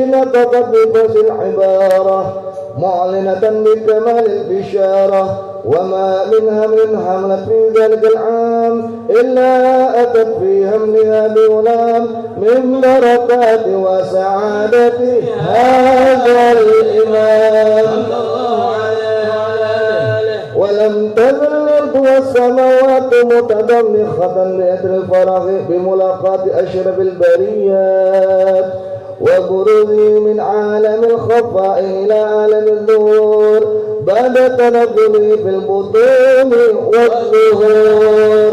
حين تقدس العبارة معلنة بكمال البشارة وما من هم حملت في ذلك العام إلا أتت في حملها بغلام من بركات وسعادة هذا الإمام ولم تزل الأرض والسماوات متضمخة لأجل الفرح بملاقاة أشرف البريات وبروزه من عالم الخفاء إلى عالم الظهور بعد تنقله في البطون والظهور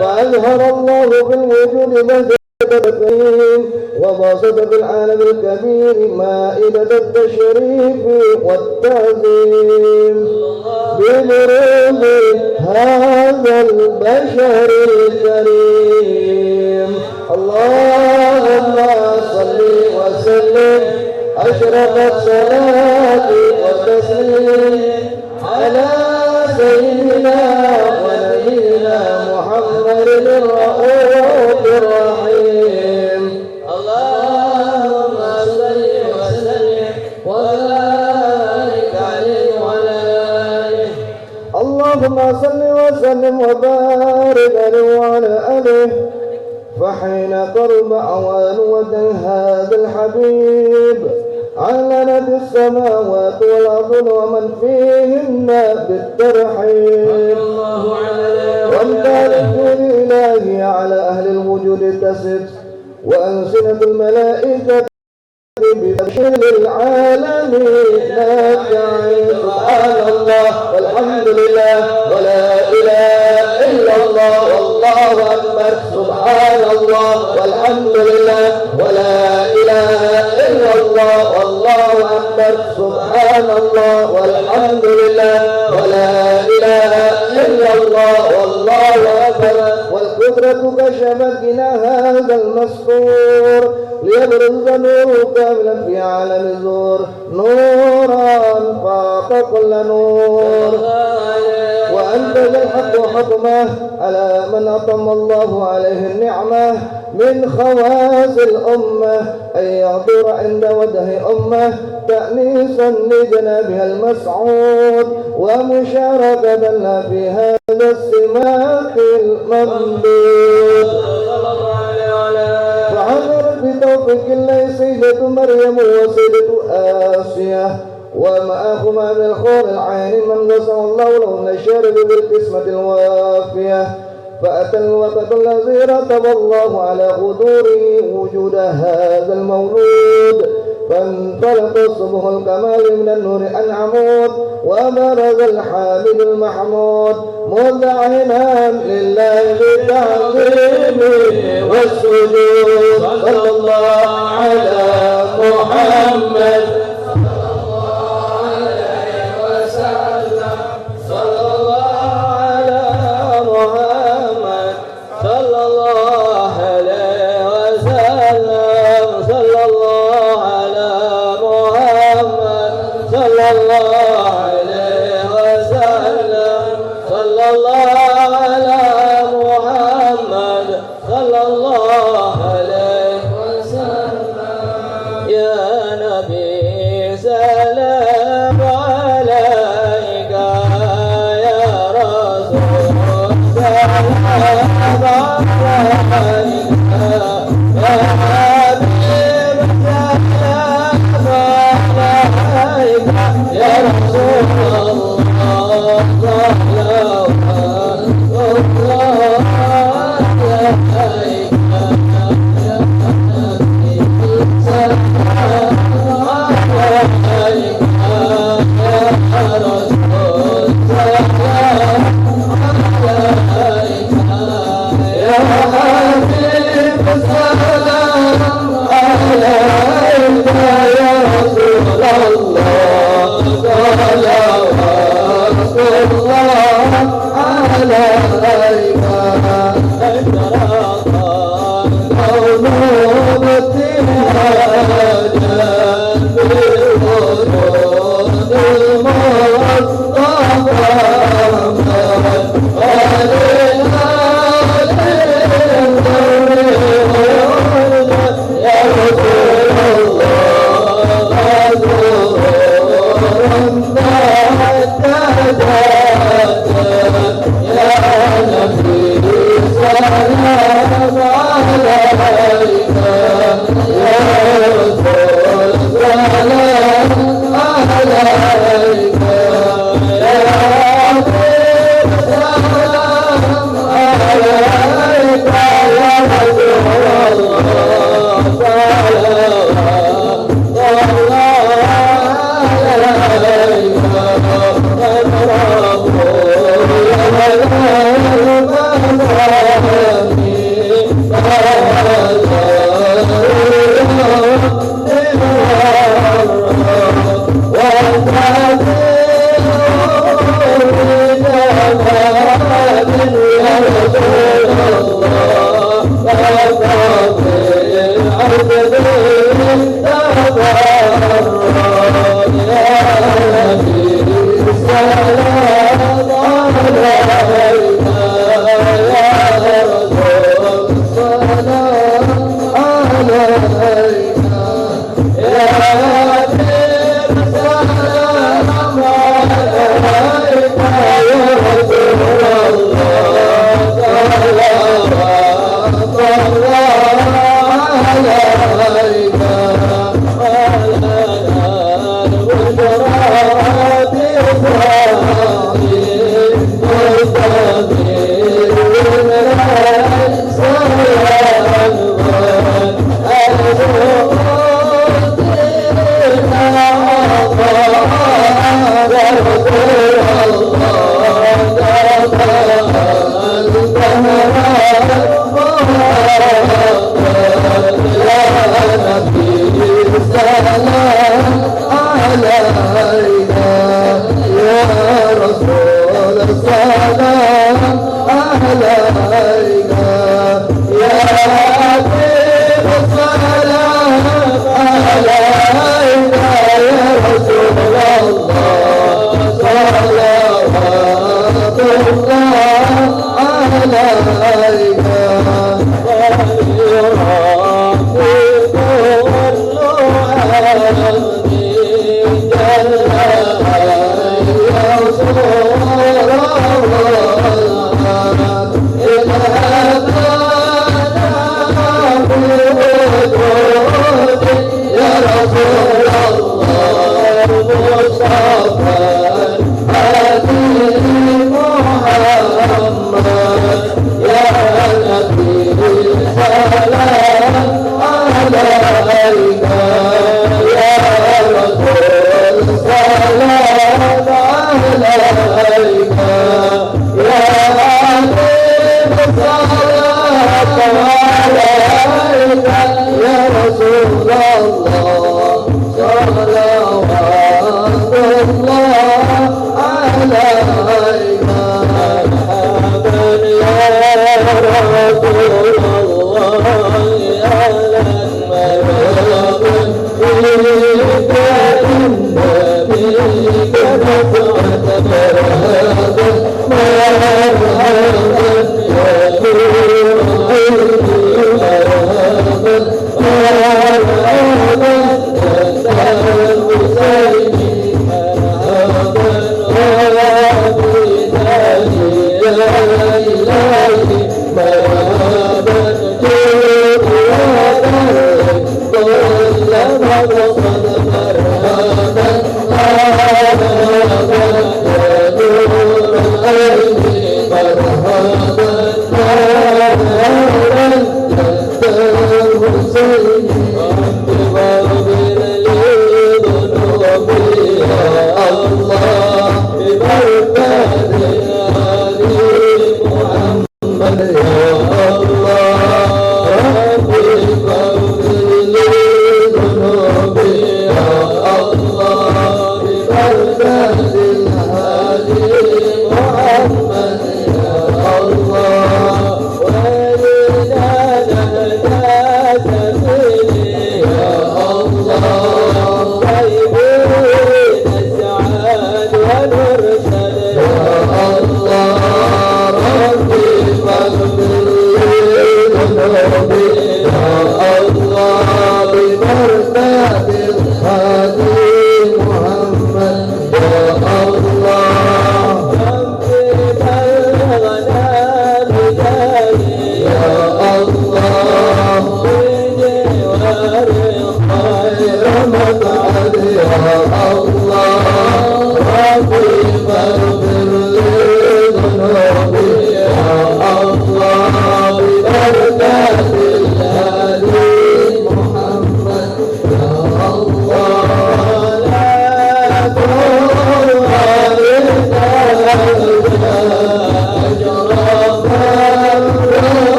فأظهر الله في الوجود بهجة التكريم وبسط في العالم الكبير مائدة التشريف والتعظيم ببروز هذا البشر الكريم. اللهم صل وسلم أشرف الصلاة والتسليم على سيدنا ونبينا محمد الرؤوف الرحيم. اللهم صل وسلم وبارك عليه وعلى آله. اللهم صل وسلم وبارك عليه وعلى آله. فحين قرب أوان ودن هذا الحبيب علنت السماوات والأرض ومن فيهن بالترحيب وامتلك الإلهي على أهل الوجود تسد وألسنة الملائكة بتبشير العالمين نافعين. سبحان الله والحمد لله ولا إله إلا الله والله أكبر. سبحان الله والحمد لله ولا إله إلا الله والله أكبر. سبحان الله والحمد لله ولا إله إلا الله والله أكبر. والقدرة كشفت بنا هذا المسطور ليبرز نور كاملا في عالم الزور نورا فاق كل نور وأنزل الحق حكمه على من أتم الله عليه النعمة من خواص الأمة أن يعبر عند وجه أمة تأنيسا لجنابها المسعود ومشاركة لها في هذا السماك الممدود. فعمر بتوفيق الله سيدة مريم وسيدة آسيا ومعهما من الخور العين من وسع الله لهن الشارب بالقسمة الوافية. فأتى الوقت الذي رتب الله على قدوره وجود هذا المولود فانطلق الصبح الكمال من النور العمود وبرز الحامد المحمود مذعنا لله بالتعظيم والسجود. صلى الله على محمد صلى الله عليه وسلم.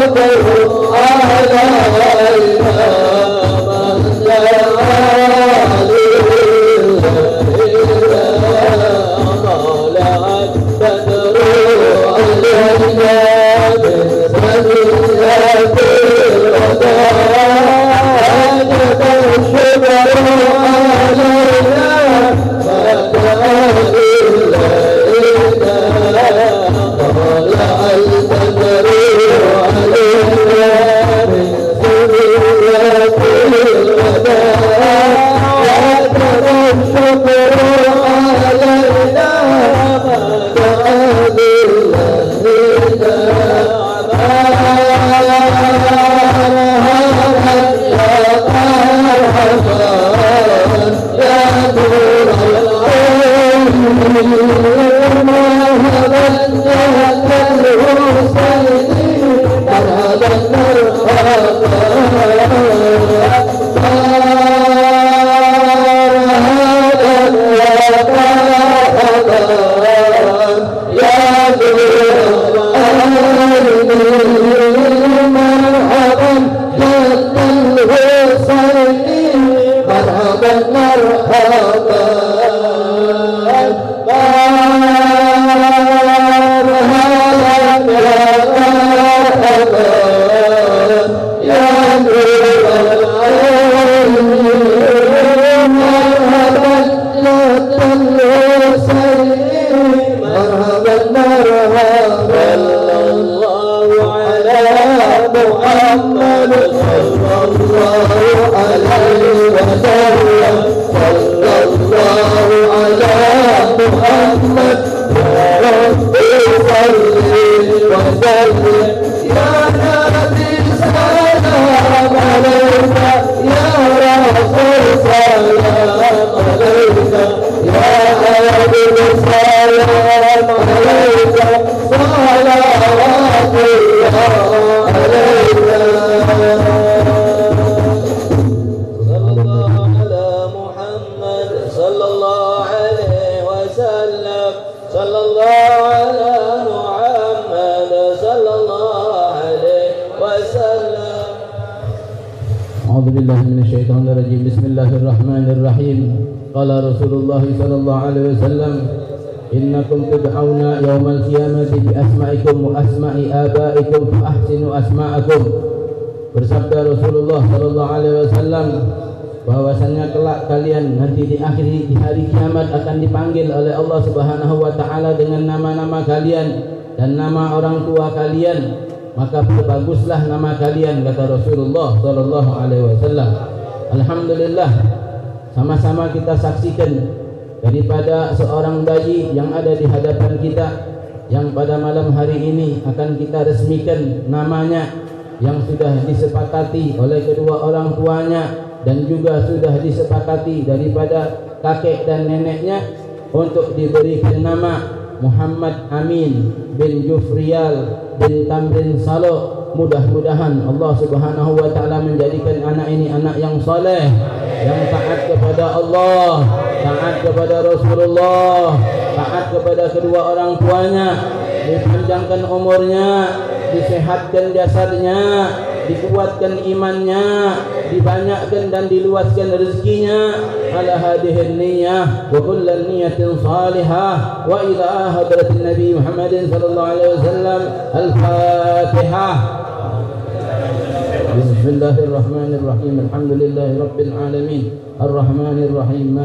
وتبارك Innakum tud'auna yawmal qiyamati bi asma'ikum wa asma'i abaikum fa ahsinu asma'akum. Bersabda Rasulullah sallallahu alaihi wasallam bahwasannya kelak kalian nanti di hari kiamat akan dipanggil oleh Allah Subhanahu wa taala dengan nama-nama kalian dan nama orang tua kalian, maka berbaguslah nama kalian, kata Rasulullah sallallahu alaihi wasallam. Alhamdulillah, sama-sama kita saksikan daripada seorang bayi yang ada di hadapan kita, yang pada malam hari ini akan kita resmikan namanya, yang sudah disepakati oleh kedua orang tuanya dan juga sudah disepakati daripada kakek dan neneknya untuk diberikan nama Muhammad Amin bin Jufriyal bin Tamrin Salo. Mudah-mudahan Allah Subhanahu wa taala menjadikan anak ini anak yang saleh, yang taat kepada Allah, taat kepada Rasulullah, taat kepada kedua orang tuanya, dipanjangkan umurnya, disehatkan jasadnya, dikuatkan imannya, dibanyakkan dan diluaskan rezekinya. Ala hadhihi niyyah wa kullu niyyatin salihah wa ila hadratin Nabi Muhammadin sallallahu alaihi wasallam. Al-Fatihah. Bismillahirrahmanirrahim. Alhamdulillahi rabbil alamin. Ar-Rahmanir Rahim.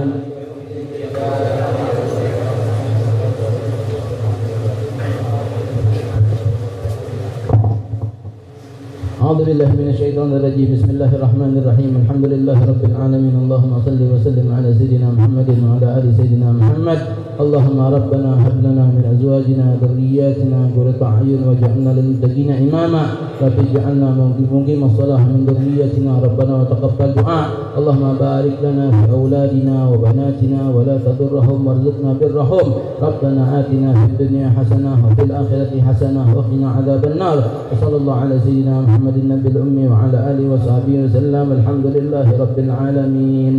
أعوذ بالله من الشيطان الرجيم. بسم الله الرحمن الرحيم. الحمد لله رب العالمين. اللهم صل وسلم على سيدنا محمد وعلى آل سيدنا محمد. اللهم ربنا هب لنا من أزواجنا وذرياتنا قرة أعين واجعلنا للمتقين إماما رب اجعلنا مقيم الصلاة من ذريتنا ربنا وتقبل دعاء. اللهم بارك لنا في أولادنا وبناتنا ولا تضرهم وارزقنا برهم. ربنا آتنا في الدنيا حسنة وفي الآخرة حسنة وقنا عذاب النار. وصلى الله على سيدنا محمد النبي الأمي وعلى آله وصحبه وسلم. الحمد لله رب العالمين.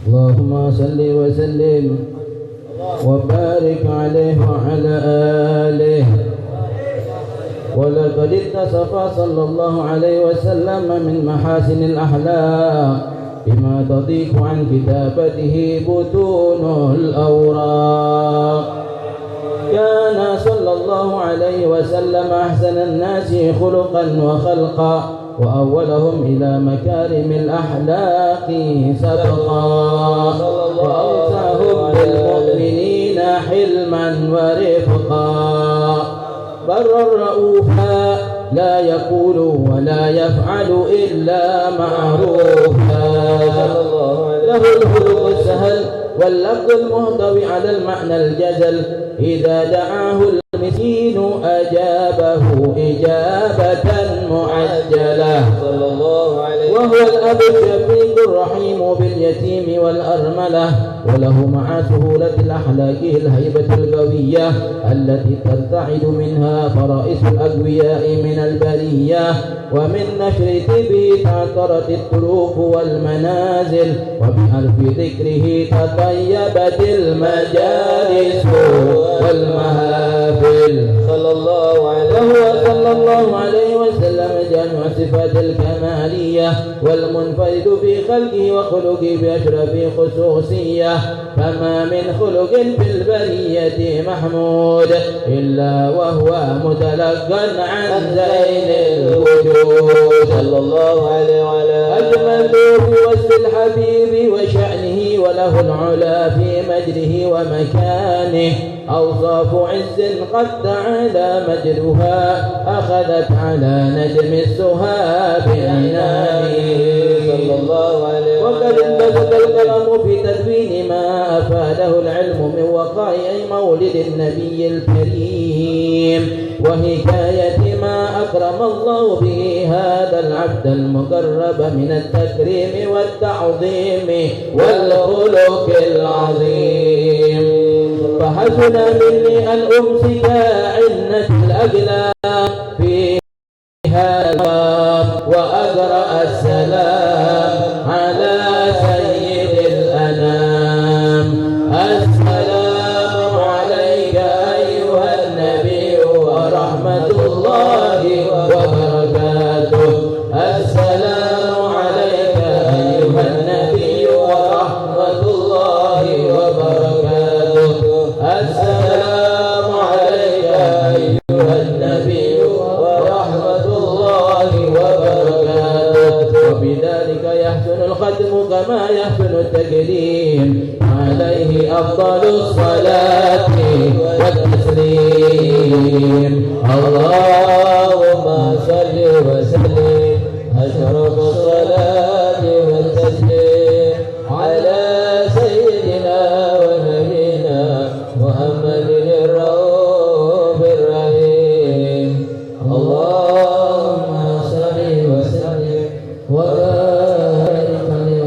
اللهم صل وسلم وبارك عليه وعلى آله. ولقد اتصف صلى الله عليه وسلم من محاسن الأحلام بما تضيق عن كتابته بطون الأوراق. كان صلى الله عليه وسلم أحسن الناس خلقا وخلقا وأولهم إلى مكارم الأخلاق سبقا وأوسعهم بالمؤمنين حلما ورفقا. برا رؤوفا لا يقول ولا يفعل إلا معروفا. له الخلق السهل واللفظ المهضم على المعنى الجزل. إذا دعاه المسكين أجابه إجابة معجلة. وهو الأب الشفيق الرحيم باليتيم والأرملة. وله مع سهولة الأخلاق الهيبة القوية التي ترتعد منها فرائس الأقوياء من البرية. ومن نشر طيبه تعطرت الطرق والمنازل. وبحرف ذكره تطيبت المجالس والمهافل. وهو صلى الله عليه وسلم جامع صفات الكمالية والمنفرد في خلقه وخلقه بأشرف خصوصية. فما من خلق في البرية محمود إلا وهو متلقى عن زين الوجود صلى الله عليه وعلى أجمل في وصف الحبيب وشأنه. وله العلا في مجده ومكانه. أوصاف عز قد تعالى مجدها أخذت على نجم السها بعنانه صلى الله عليه وسلم. وقد انبسط القلم في تدوين ما أفاده العلم من وقائع مولد النبي الكريم وحكاية ما أكرم الله به هذا العبد المقرب من التكريم والتعظيم والخلق العظيم. فحسن مني أن أمسك عنة الأقلام في هذا وأقرأ السلام على سيد الأنام. السلام عليك أيها النبي ورحمة الله وبركاته. السلام عليك أيها النبي ورحمة الله وبركاته. السلام عليك أيها النبي ورحمة الله وبركاته. وبذلك يحسن الختم كما يحسن التكريم. عليه أفضل الصلاة والتسليم. اللهم صل وسلم أشرف الصلاة والتسليم على سيدنا ونبينا محمد الرؤوف الرحيم. اللهم صل وسلم وبارك عليه.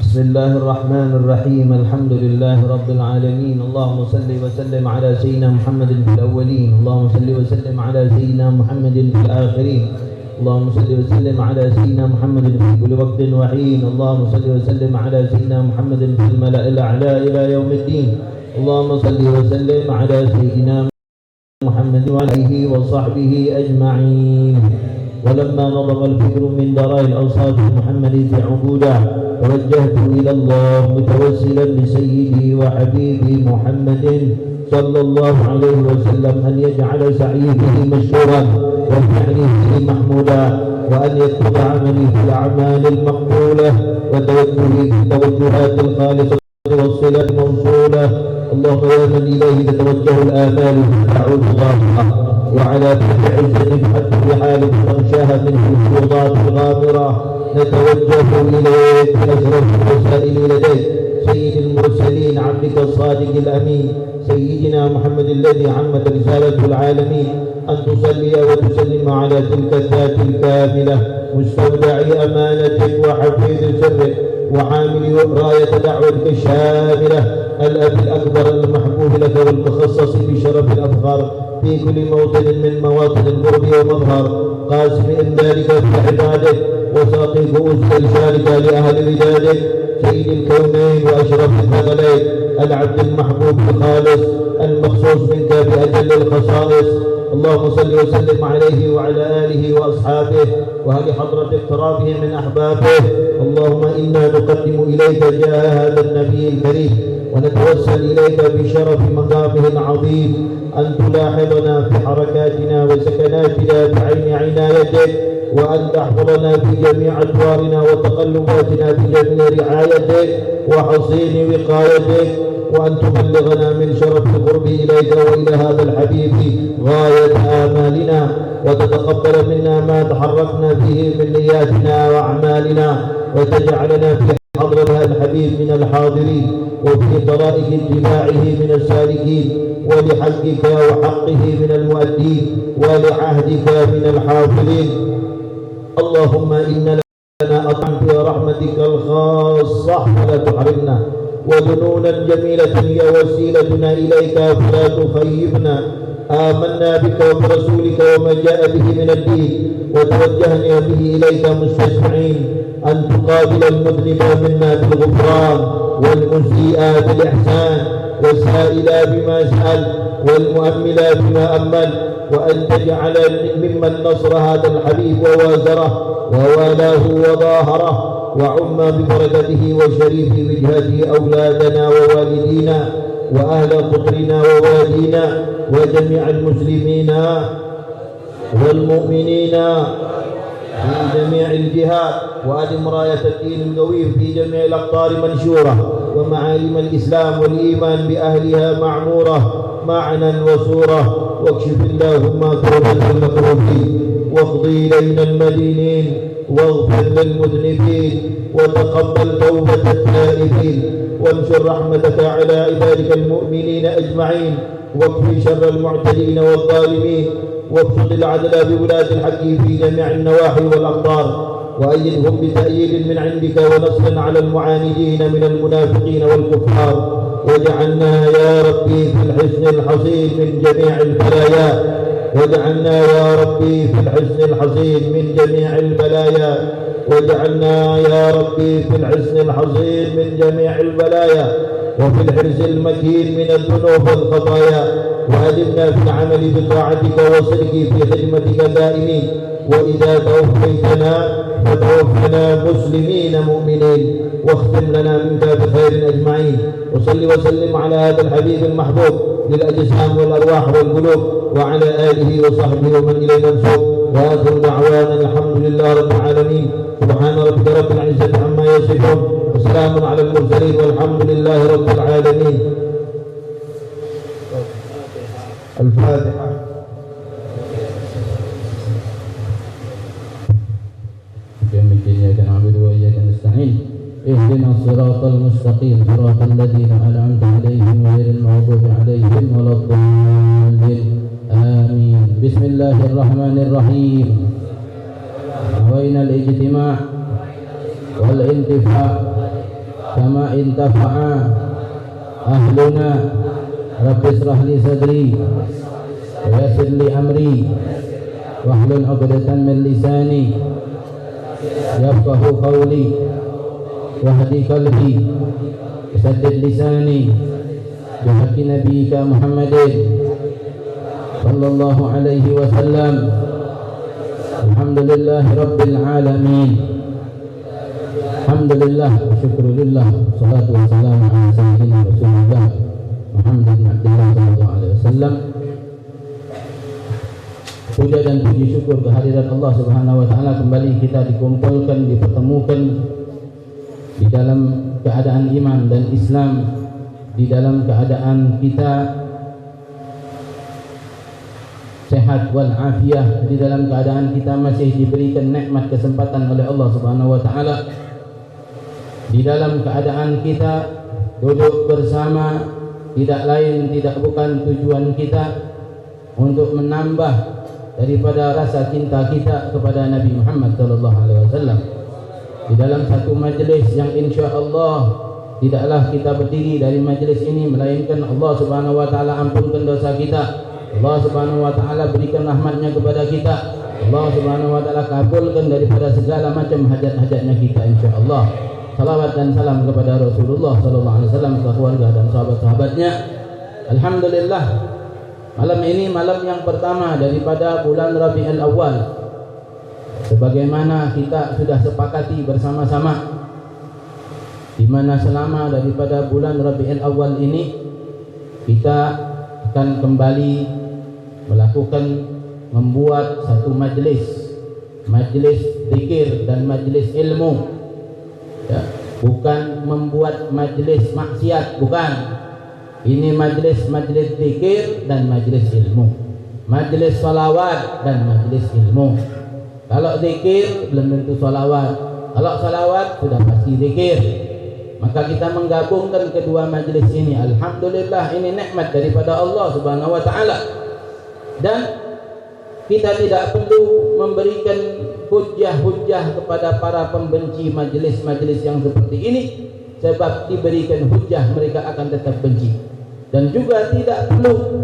بسم الله الرحمن الرحيم. الحمد لله رب العالمين. اللهم صل وسلم على سيدنا محمد في الأولين. اللهم صل وسلم على سيدنا محمد في الآخرين. اللهم صل وسلم على سيدنا محمد في كل وقت وحين. اللهم صل وسلم على سيدنا محمد في الملأ الأعلى إلى يوم الدين. اللهم صل وسلم على سيدنا محمد وعليه وصحبه أجمعين. ولما نضم الفكر من دراء الأوصاف المحمدية عبودا توجهت إلى الله متوسلا بسيدي وحبيبي محمد صلى الله عليه وسلم أن يجعل سعيه به مشكورا وفعله به محمودا، وأن يكتب عملي في الأعمال المقبولة وتوجهي في التوجهات الخالصة والصلة الموصولة. اللهم يا من إليه تتوجه الآمال تعود ضاحة، وعلى كل عزة حتى بحال تغشاها من الفيوضات الغامرة نتوجه إليك بأشرف الوسائل لديك سيد المرسلين عبدك الصادق الأمين سيدنا محمد الذي عمت رسالته العالمين، أن تصلي وتسلم على تلك الذات الكاملة مستودع أمانتك وحفيظ سرك وحامل راية دعوتك الشاملة، الأب الأكبر المحبوب لك والمخصص بشرف الأفخار في كل موطن من مواطن القرب ومظهر، قاسم إمدادك في عبادك وساقي كؤوس إرشادك لأهل ودادك، سيد الكونين وأشرف الثقلين، العبد المحبوب الخالص المخصوص منك بأجل الخصائص. اللهم صل وسلم عليه وعلى آله وأصحابه وأهل حضرة اقترابه من أحبابه. اللهم إنا نقدم إليك جاه هذا النبي الكريم ونتوسل إليك بشرف مقامه العظيم أن تلاحظنا في حركاتنا وسكناتنا بعين عنايتك، وأن تحفظنا في جميع أدوارنا وتقلباتنا بجميع رعايتك وحصين وقايتك، وأن تبلغنا من شرف القرب إليك وإلى هذا الحبيب غاية آمالنا، وتتقبل منا ما تحركنا به من نياتنا وأعمالنا، وتجعلنا في حضرة هذا الحبيب من الحاضرين، وفي طرائق اتباعه من السالكين، ولحقك وحقه من المؤدين، ولعهدك من الحافظين. اللهم إن لنا أطعم في رحمتك الخاصة فلا تحرمنا، وذنونا جميلة هي وسيلتنا إليك فلا تخيبنا. آمنا بك وبرسولك وما جاء به من الدين، وتوجهنا به إليك مستشفعين أن تقابل المذنب منا بالغفران والمسيء بالإحسان، والسائل بما سأل والمؤمل بما أمل، وأن تجعل ممن نصر هذا الحبيب ووازره ووالاه وظاهره وعم ببركته وشريف وجهته أولادنا ووالدينا وأهل قطرنا ووالينا وجميع المسلمين والمؤمنين في جميع الجهات، وأدم راية الدين القويم في جميع الأقطار منشورة، ومعالم الإسلام والإيمان بأهلها معمورة معنا وصورة، واكشف اللهم كربة المكروبين، واقضي إلينا المدينين، واغفر للمذنبين، وتقبل توبة التائبين، وانشر رحمتك على عبادك المؤمنين أجمعين، واكفي شر المعتدين والظالمين، وابسط العدل بولاة الحق في جميع النواحي والأقطار، وأيدهم بتأييد من عندك ونصر على المعاندين من المنافقين والكفار، واجعلنا يا ربي في الحسن الحصين من جميع البلايا، واجعلنا يا ربي في الحسن الحصين من جميع البلايا، واجعلنا يا ربي في الحسن الحصين من جميع البلايا، وفي الحرز المكين من الذنوب والخطايا، وأدمنا في العمل بطاعتك وصدق في خدمتك دائمين، وإذا توفيتنا فتوفنا مسلمين مؤمنين، واختم لنا منك بخير أجمعين. وصل وسلم على هذا الحبيب المحبوب للأجسام والأرواح والقلوب، وعلى آله وصحبه ومن إليه منسوب، وآخر دعوانا الحمد لله رب العالمين. سبحان ربك رب العزة عما يصفون، وسلام على المرسلين، والحمد لله رب العالمين. الفاتحة. إياك نعبد وإياك نستعين اهدنا الصراط المستقيم صراط الذين أنعمت عليهم غير المغضوب عليهم ولا الضالين آمين. بسم الله الرحمن الرحيم. نوينا الاجتماع والانتفاع كما انتفع أهلنا. رب اشرح لي صدري ويسر لي أمري wahlul 'uqdatan min lisani yafqahu qawli wahdi qalbi saddid lisani bihaqqi nabiyyika Muhammadin sallallahu alaihi wasallam. Alhamdulillah rabbil alamin. Alhamdulillah, syukurillah, salatu wassalamu ala sayyidina Rasulullah Muhammad bin Abdullah sallallahu alaihi wasallam. Puja dan puji syukur kehadirat Allah Subhanahu wa taala, kembali kita dikumpulkan, dipertemukan di dalam keadaan iman dan Islam, di dalam keadaan kita sehat wal afiyah, di dalam keadaan kita masih diberikan nikmat kesempatan oleh Allah Subhanahu wa taala, di dalam keadaan kita duduk bersama, tidak lain tidak bukan tujuan kita untuk menambah daripada rasa cinta kita kepada Nabi Muhammad sallallahu alaihi wasallam di dalam satu majlis yang insya-Allah tidaklah kita berdiri dari majlis ini melainkan Allah Subhanahu wa taala ampunkan dosa kita, Allah Subhanahu wa taala berikan rahmatnya kepada kita, Allah Subhanahu wa taala kabulkan daripada segala macam hajat-hajatnya kita insya-Allah. Salawat dan salam kepada Rasulullah sallallahu alaihi wasallam, keluarga dan sahabat-sahabatnya. Alhamdulillah, malam ini malam yang pertama daripada bulan Rabiul Awal. Sebagaimana kita sudah sepakati bersama-sama, di mana selama daripada bulan Rabiul Awal ini kita akan kembali melakukan membuat satu majlis zikir dan majlis ilmu. Ya, bukan membuat majlis maksiat, bukan. Ini majlis zikir dan majlis ilmu, majlis salawat dan majlis ilmu. Kalau zikir belum tentu salawat, kalau salawat sudah pasti zikir. Maka kita menggabungkan kedua majlis ini. Alhamdulillah, ini nikmat daripada Allah Subhanahu wa taala. Dan kita tidak perlu memberikan hujah-hujah kepada para pembenci majlis-majlis yang seperti ini, sebab diberikan hujah mereka akan tetap benci. Dan juga tidak perlu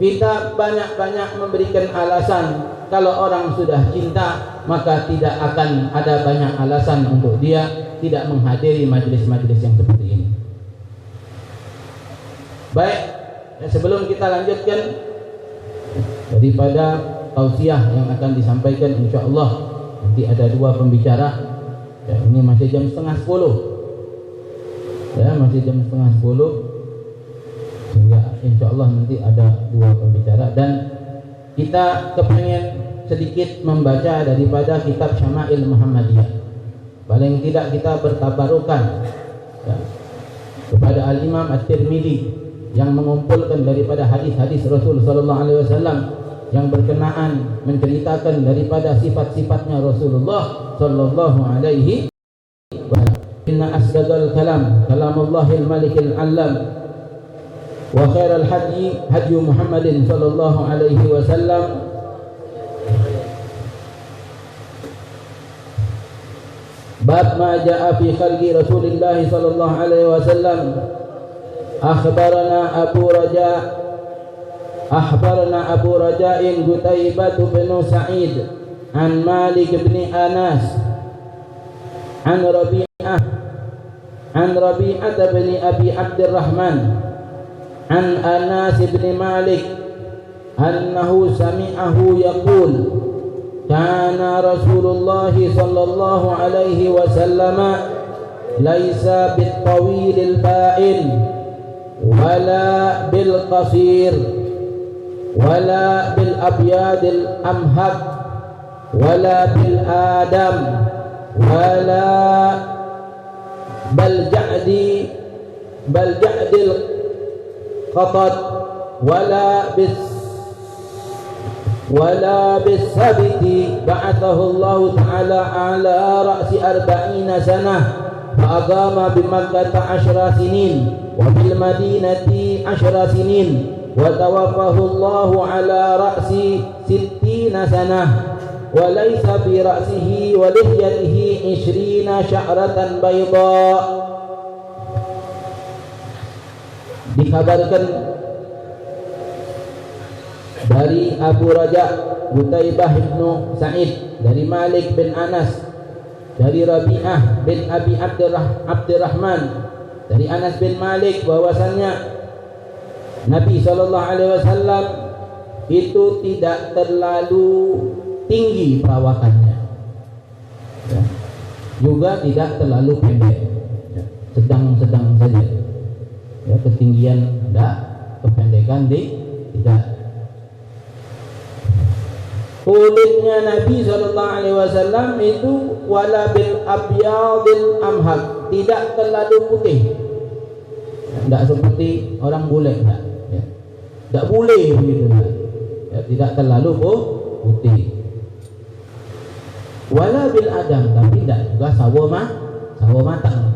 kita banyak-banyak memberikan alasan. Kalau orang sudah cinta, maka tidak akan ada banyak alasan untuk dia tidak menghadiri majlis-majlis yang seperti ini. Baik, sebelum kita lanjutkan daripada tausiah yang akan disampaikan, insya-Allah nanti ada dua pembicara. Ya, ini masih jam 9:30. Ya, masih jam 9:30. Sehingga insya-Allah nanti ada dua pembicara, dan kita kepengen sedikit membaca daripada kitab Syama'il Muhammadiyah. Paling tidak kita bertabarukan ya, kepada Al-Imam At-Tirmidzi yang mengumpulkan daripada hadis-hadis Rasul sallallahu alaihi wasallam yang berkenaan menceritakan daripada sifat-sifatnya Rasulullah sallallahu alaihi wasallam. Inna asdaqal kalam kalamullahil malikil alam wa khairal hadi hadi Muhammadin sallallahu alaihi wasallam bab ma jaa fi khalqi Rasulillah sallallahu alaihi wasallam. Akhbarana Abu Raja'in Qutaibah bin Sa'id an Malik bin Anas an Rabi'ah bin Abi Abdurrahman an Anas bin Malik annahu sami'ahu yaqul kana Rasulullah sallallahu alaihi wasallam laisa bit-tawilil ba'in wala bil qasir wala bil abyadil amhad wala bil adam wala bal ja'dil qatat wala bis sabiti ba'athahu Allah ta'ala ala ra'si 40 sanah fa aqama bi Makkah 10 sinin wa bil Madinati 10 sinin wa tawaffahu Allah ala ra'si 60 sanah wa laysa fi ra'sihi wa lihyatihi 20 sya'ratan bayda. Dikabarkan dari Abu Raja Qutaibah ibnu Sa'id, dari Malik bin Anas, dari Rabi'ah bin Abi Abdurrahman, dari Anas bin Malik bahwasannya Nabi SAW itu tidak terlalu tinggi perawakannya, ya. Juga tidak terlalu pendek, ya. Sedang-sedang saja, ya. Ketinggian tidak, kependekan tidak. Kulitnya Nabi SAW itu wala bil abyadil amhaq, tidak terlalu putih, tidak seperti orang bule, tidak bule begitu, ya, tidak terlalu putih. Wala bil adam, tapi tidak juga sawo matang,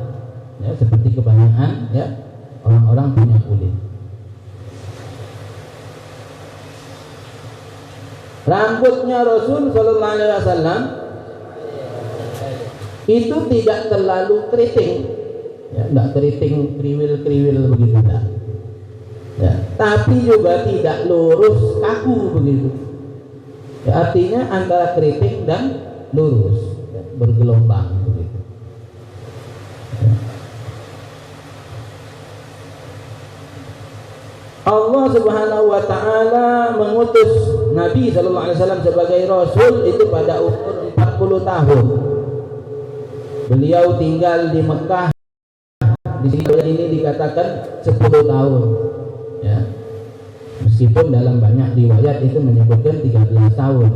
ya, seperti kebanyakan, ya, orang-orang punya kulit. Rambutnya Rasul Sallallahu Alaihi Wasallam itu tidak terlalu keriting, ya, tidak keriting kriwil begitu, tidak. Ya, tapi juga tidak lurus kaku begitu. Ya, artinya antara keriting dan lurus, ya, bergelombang begitu. Ya. Allah Subhanahu wa taala mengutus Nabi sallallahu alaihi wasallam sebagai rasul itu pada umur 40 tahun. Beliau tinggal di Mekah, di sini dikatakan 10 tahun. Ya. Meskipun dalam banyak riwayat itu menyebutkan 13 tahun.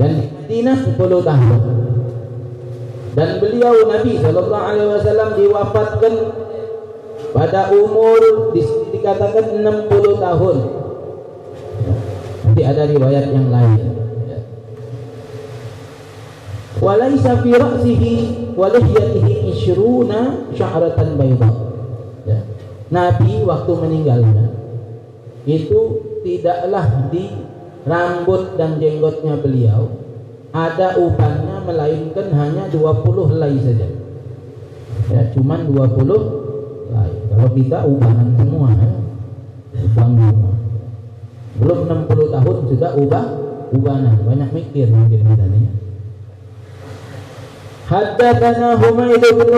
Dan di Madinah 10 tahun. Dan beliau Nabi sallallahu alaihi wasallam diwafatkan pada umur dikatakan 60 tahun. Nanti ada riwayat yang lain. Walaysa fi ra'sihi wa lihyatihi 20 sya'ratan bayda. Ya. Nabi waktu meninggalnya itu tidaklah di rambut dan jenggotnya beliau ada ubannya, melainkan hanya 20 helai saja. Ya, cuman 20 helai. Kalau kita ubanan semua, ya. Ubang semua. Belum 60 tahun sudah ubanan. Banyak mikir mungkin kita nih. Haddatsana Humaid bin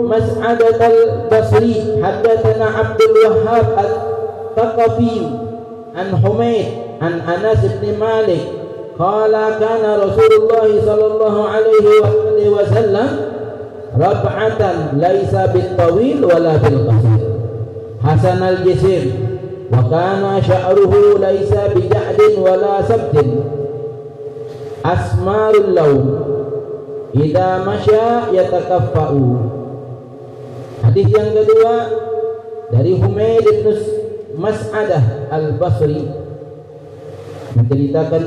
Mas'adah al-Basri, haddatsana Abdul Wahhab al-Thaqafi an Humaid an Anas bin Malik qala kana Rasulullah sallallahu alaihi wasallam rab'atan laisa bit-tawil wala bil-qasir hasan al-jism wa kana sya'ruhu laisa bija'din wala sabtin asmarul lawn idza masya yatakaffa'u. Hadis yang kedua dari Humaid bin Mas'adah al-Basri menceritakan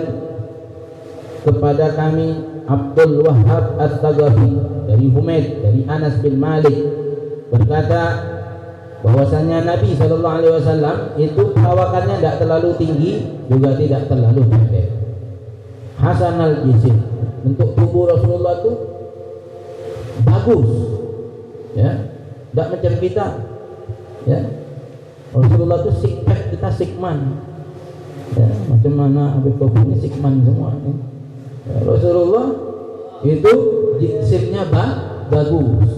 kepada kami Abdul Wahhab al-Thaqafi dari Humaid, dari Anas bin Malik berkata bahwasanya Nabi sallallahu alaihi wasallam itu perawakannya tidak terlalu tinggi juga tidak terlalu pendek. Hasan al-jism, bentuk tubuh Rasulullah itu bagus, ya, tidak macam kita, ya. Rasulullah itu six pack, kita sikman, ya, macam mana Habib Taufik ini sikman semua, ya. Ya, Rasulullah itu jismnya bagus,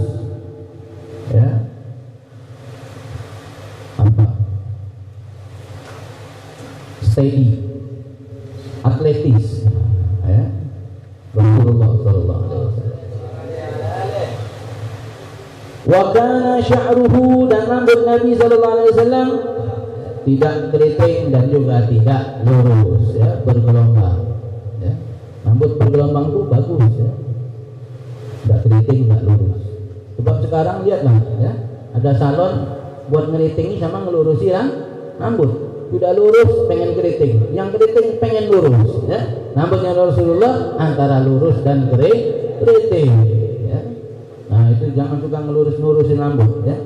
ya. Apa? Steady, atletis, ya. Rasulullah sallallahu alaihi wasallam. Wa kana sya'ruhu, dan rambut Nabi sallallahu alaihi wasallam tidak keriting dan juga tidak lurus, ya, bergelombang, ya. Rambut bergelombang itu bagus, ya. Tidak keriting, tidak lurus. Sebab sekarang lihatlah, ya, ada salon buat ngeritingi sama ngelurusi rambut. Tidak lurus pengen keriting, yang keriting pengen lurus, ya. Rambutnya Rasulullah antara lurus dan keriting, ya. Nah itu jangan suka ngelurus-lurusin rambut, ya.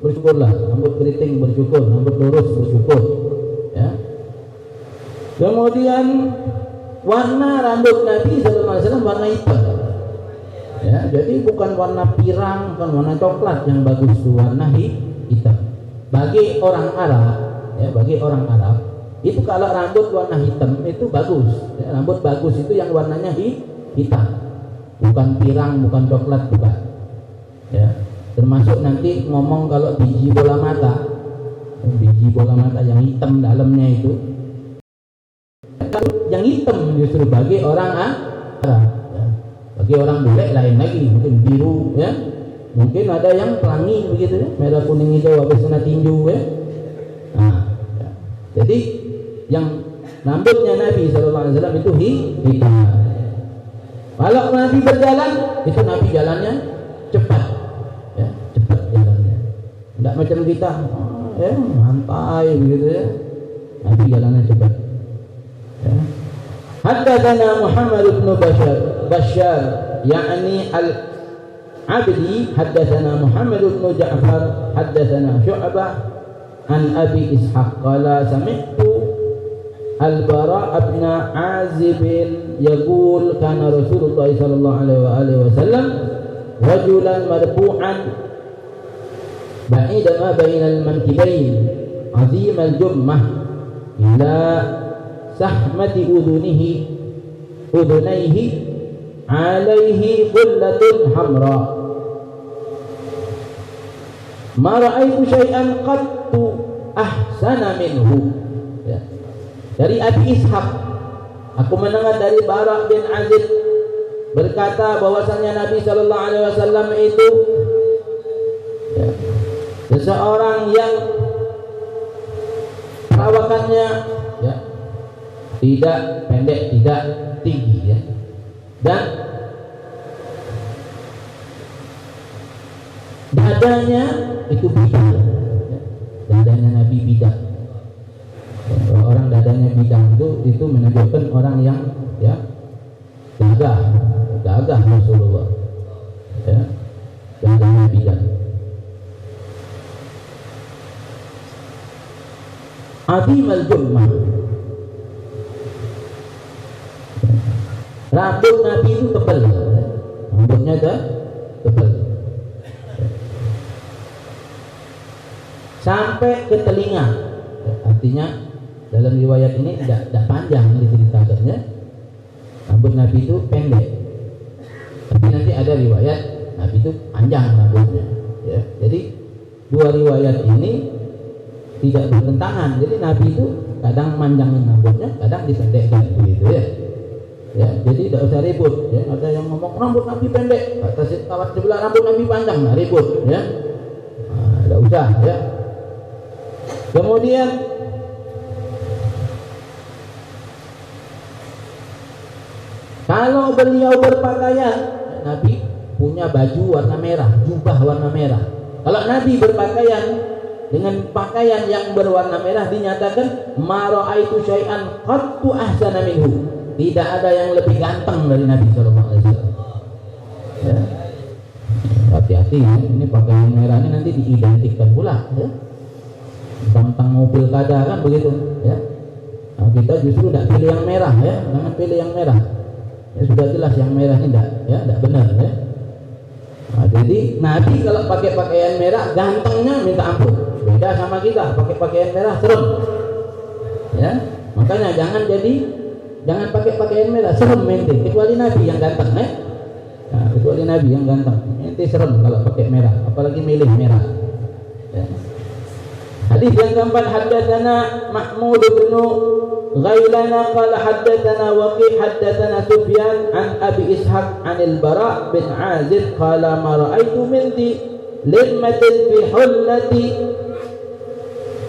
Bersyukurlah, rambut keriting bersyukur, rambut lurus bersyukur, ya. Kemudian warna rambut Nabi SAW warna hitam, ya. Jadi bukan warna pirang, bukan warna coklat yang bagus, itu warna hitam. Bagi orang Arab, ya, bagi orang Arab Itu kalau rambut warna hitam itu bagus. Ya, rambut bagus itu yang warnanya hitam, bukan pirang, bukan coklat, bukan. Ya, termasuk nanti ngomong kalau biji bola mata yang hitam dalamnya itu, yang hitam justru bagi orang Arab. Ya. Bagi orang bule lain lagi, mungkin biru, ya. Mungkin ada yang pelangi begitu, ya. Merah kuning hijau habis kena tinju, ya. Nah, ya. Jadi yang rambutnya Nabi SAW itu hitam. Kalau Nabi berjalan, itu Nabi jalannya cepat, ya, cepat jalannya. Tidak macam kita, ya, santai begitu, ya. Nabi jalannya cepat. Ya. Haddatsana Muhammad bin Bashar yakni al-Abdi haddatsana Muhammad bin Ja'far haddatsana Syu'bah an Abi Ishaq qala sami'tu Al-Bara' bin Azib yaqul kana Rasulullah sallallahu alaihi wasallam rajulan marfu'an ba'ida ma bainal mankibain 'azim al-jummah ila sahmati udunaihi alaihi qullatun hamra ma ra'aitu syai'an qattu ahsana minhu. Ya. Dari Abi Ishaq, aku mendengar dari Bara' bin Azib berkata bahwasanya Nabi sallallahu alaihi wasallam itu, ya, seseorang yang perawakannya, ya, tidak pendek, tidak tinggi, ya. Dan dadanya itu bidang, ya. Dadanya Nabi bidang. Ya, orang dadanya bidang itu menunjukkan orang yang, ya, gagah Rasulullah, ya, dadanya bidang. Azim al-jummah, rambut Nabi itu tebal, rambutnya tebal sampai ke telinga. Artinya dalam riwayat ini tidak panjang diceritakannya, rambut Nabi itu pendek, tapi nanti ada riwayat Nabi itu panjang rambutnya, ya. Jadi dua riwayat ini tidak bertentangan. Jadi Nabi itu kadang manjangin rambutnya, kadang dipendekkan begitu, ya. Ya, jadi tidak usah ribut, ya. Ada yang ngomong rambut Nabi pendek, kata kawan sebelah rambut Nabi panjang, nah ribut, ya. Nah, tidak usah, ya. Kemudian kalau beliau berpakaian, Nabi punya baju warna merah, jubah warna merah. Kalau Nabi berpakaian dengan pakaian yang berwarna merah, dinyatakan ma ra'aitu syai'an qattu ahsana minhu. Tidak ada yang lebih ganteng dari Nabi sallallahu alaihi wasallam. Ya. Hati-hati, ya. Ini pakaian merah ini nanti diidentikan pula, ya. Tentang mobil kada kan begitu, ya. Nah, kita justru tidak pilih yang merah, ya. Jangan pilih yang merah. Ya, sudah jelas yang merah ini tidak benar, ya. Nah, jadi Nabi kalau pakai pakaian merah gantengnya minta ampun. Beda sama kita pakai pakaian merah serem, ya. Makanya jangan pakai pakaian merah serem ente, kecuali Nabi yang ganteng, ya. Nah, kecuali Nabi yang ganteng, ente serem kalau pakai merah, apalagi milih merah, ya. Hadis yang keempat, haddatsana Mahmud bin Ghailana qala haddatsana Waqi' haddatsana Sufyan an Abi Ishaq an al-Bara' bin Azib qala ma ra'aitu min limmatin fi hullati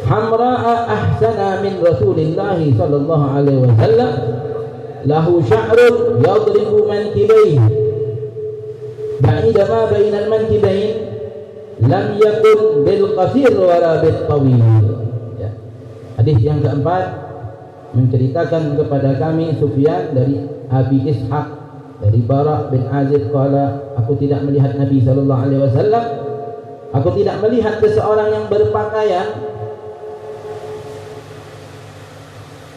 hamra'a ahsana min Rasulillah sallallahu alaihi wasallam lahu sya'run yadribu mankibayhi ba'ida ma bainal mankibayn lam yakun bil qasir wala bil tawil. Ya. Hadis yang keempat menceritakan kepada kami Sufyan dari Abi Ishaq dari Bara' bin Azib qala aku tidak melihat Nabi sallallahu alaihi wasallam, aku tidak melihat seseorang yang berpakaian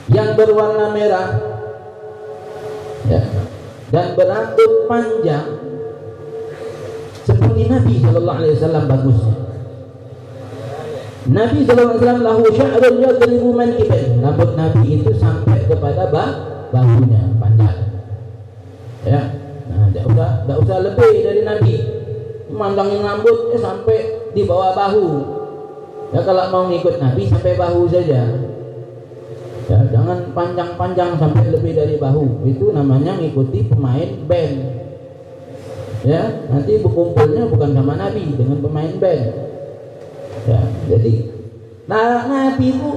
yang berwarna merah, ya, dan berambut panjang seperti Nabi sallallahu alaihi wasallam bagusnya. Nabi SAW lahu sya'run yadribu mankiban. Rambut Nabi itu sampai kepada bahunya, panjang. Ya, nah, tidak usah lebih dari Nabi. Mandangin rambut sampai di bawah bahu. Ya, kalau mau ngikut Nabi sampai bahu saja. Ya, jangan panjang-panjang sampai lebih dari bahu. Itu namanya ngikuti pemain band. Ya, nanti berkumpulnya bukan sama Nabi, dengan pemain band. Ya, jadi Nabi itu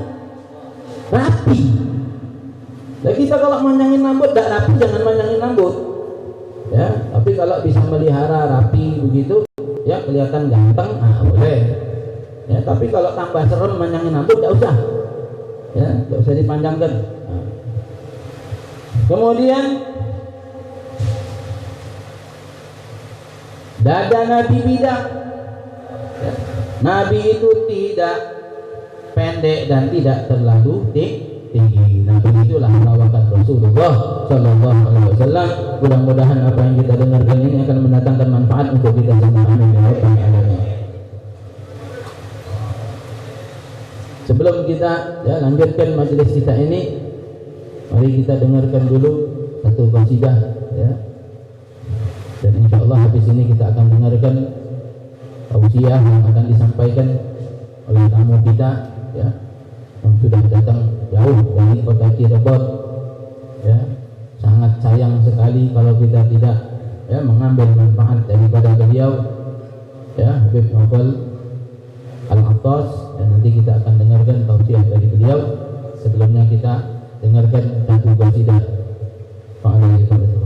rapi. Dan kita kalau manjangin rambut tidak rapi, jangan manjangin rambut. Ya, tapi kalau bisa melihara rapi begitu, ya kelihatan ganteng, boleh. Ya, tapi kalau tambah serem manjangin rambut tidak usah. Ya, tidak usah dipanjangkan. Nah. Kemudian dada Nabi bidang. Ya. Nabi itu tidak pendek dan tidak terlalu tinggi. Nabi itulah lawakan Rasulullah Sallallahu Alaihi Wasallam. Mudah-mudahan apa yang kita dengarkan ini akan mendatangkan manfaat untuk kita semua. Amin ya rabbal alamin. Sebelum kita lanjutkan majelis kita ini, mari kita dengarkan dulu satu qasidah, ya. Dan insyaallah habis ini kita akan dengarkan tausiah yang akan disampaikan oleh tamu kita, ya, yang sudah datang jauh dari kota Cirebon, ya. Sangat sayang sekali kalau kita tidak, ya, mengambil manfaat daripada beliau, ya, Habib Novel Al-Attas. Dan nanti kita akan dengarkan tausiah dari beliau. Sebelumnya kita dengarkan satu qasidah. Fa'alaihi wasallam.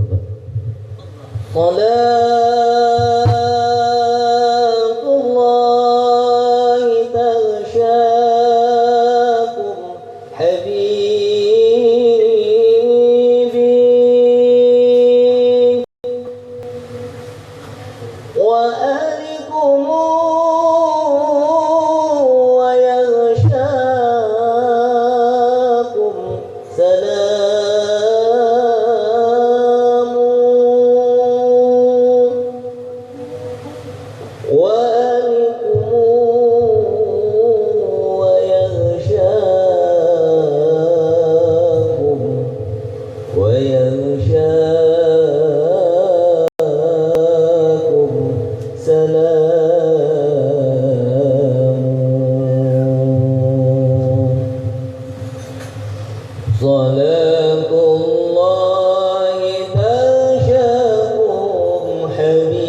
محب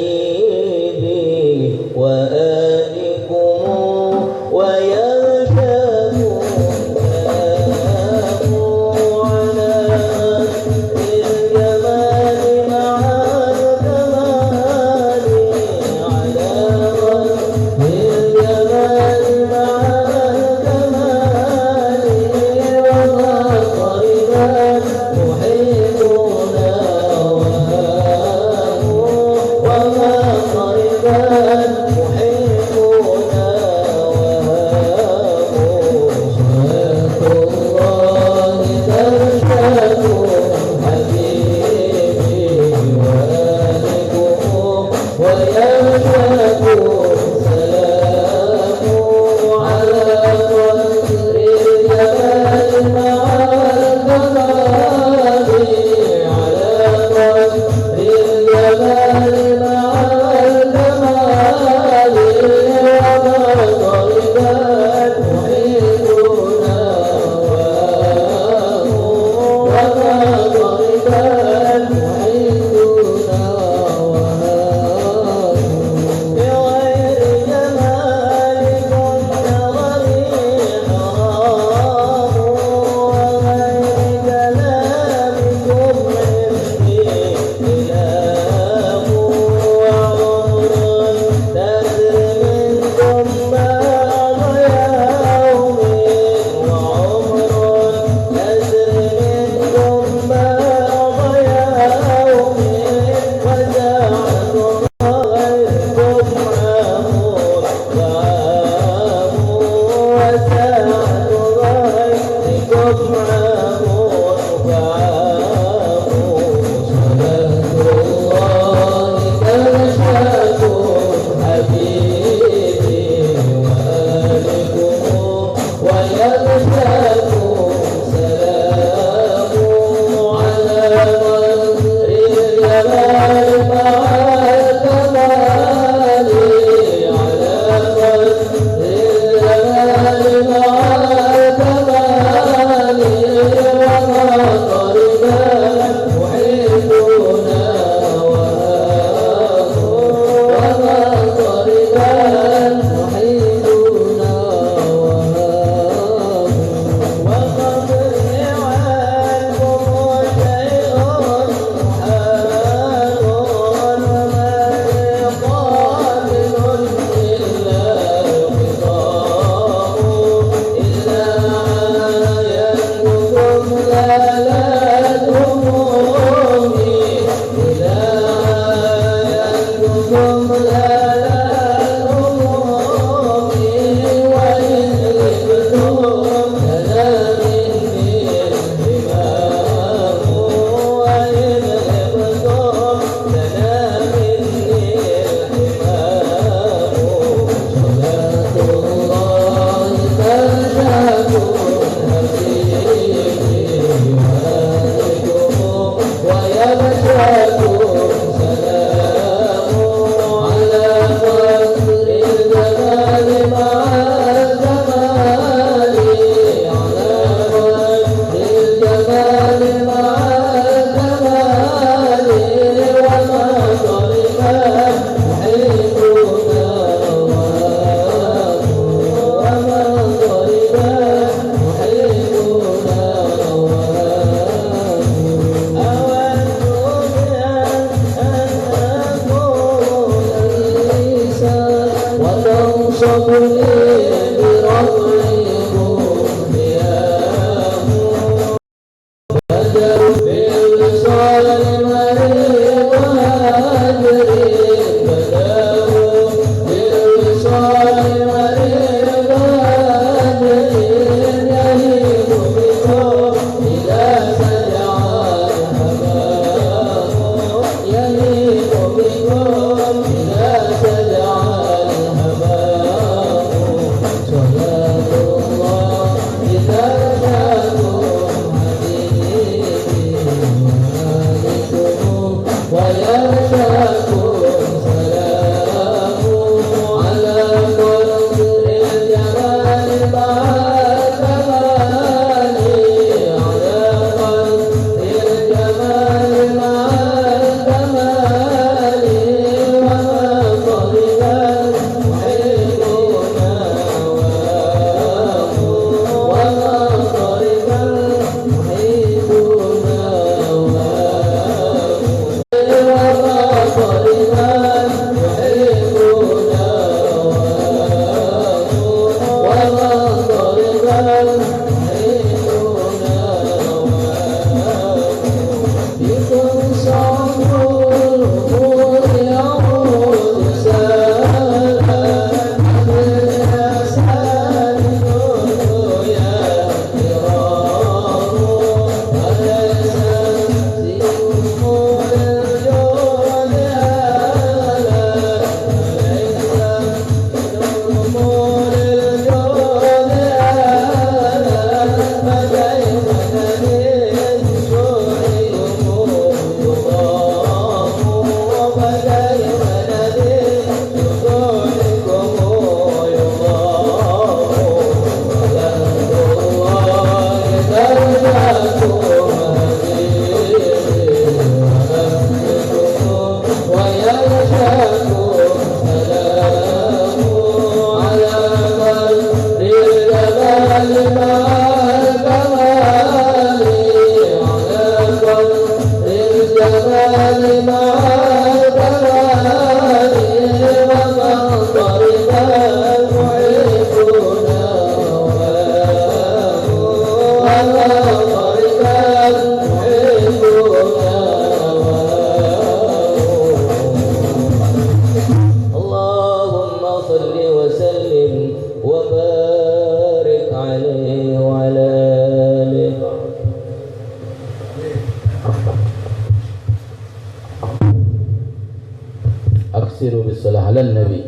أكثروا بالصلاة على النبي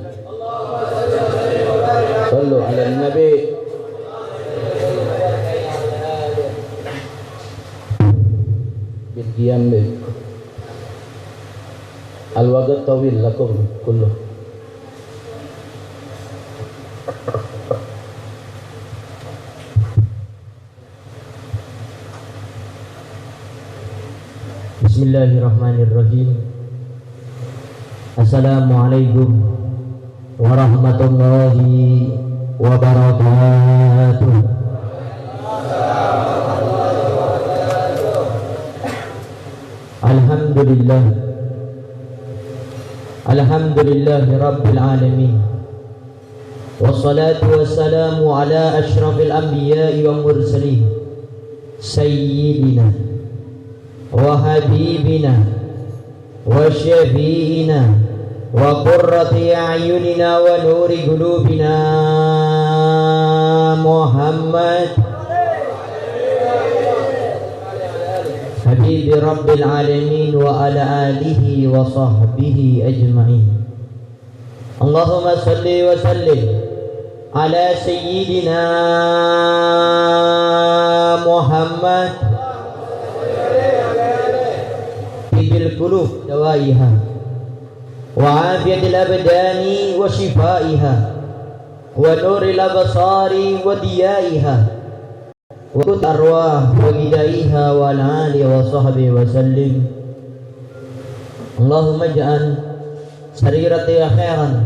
صلوا على النبي بالقيام الوقت طويل لكم كله. Bismillahirrahmanirrahim. Assalamualaikum warahmatullahi wabarakatuh. Alhamdulillah, alhamdulillahi rabbil alamin. Wassalatu wassalamu ala ashrafil anbiya'i wa mursalin sayyidina wa habibina wa syafi'ina wa qurrati a'yunina wa nuri qulubina Muhammad habibi rabbil alamin wa ala alihi wa sahbihi ajma'in. Allahumma salli wa sallim ala sayyidina Muhammad bil qulub dawaiha wa afiyatil abdani wa shifaiha wa nuril absari wa diyaiha wa qut arwah wa bidaiha wa ala alihi wa sahbihi wa sallim. Allahumma ja'al sarirati khairan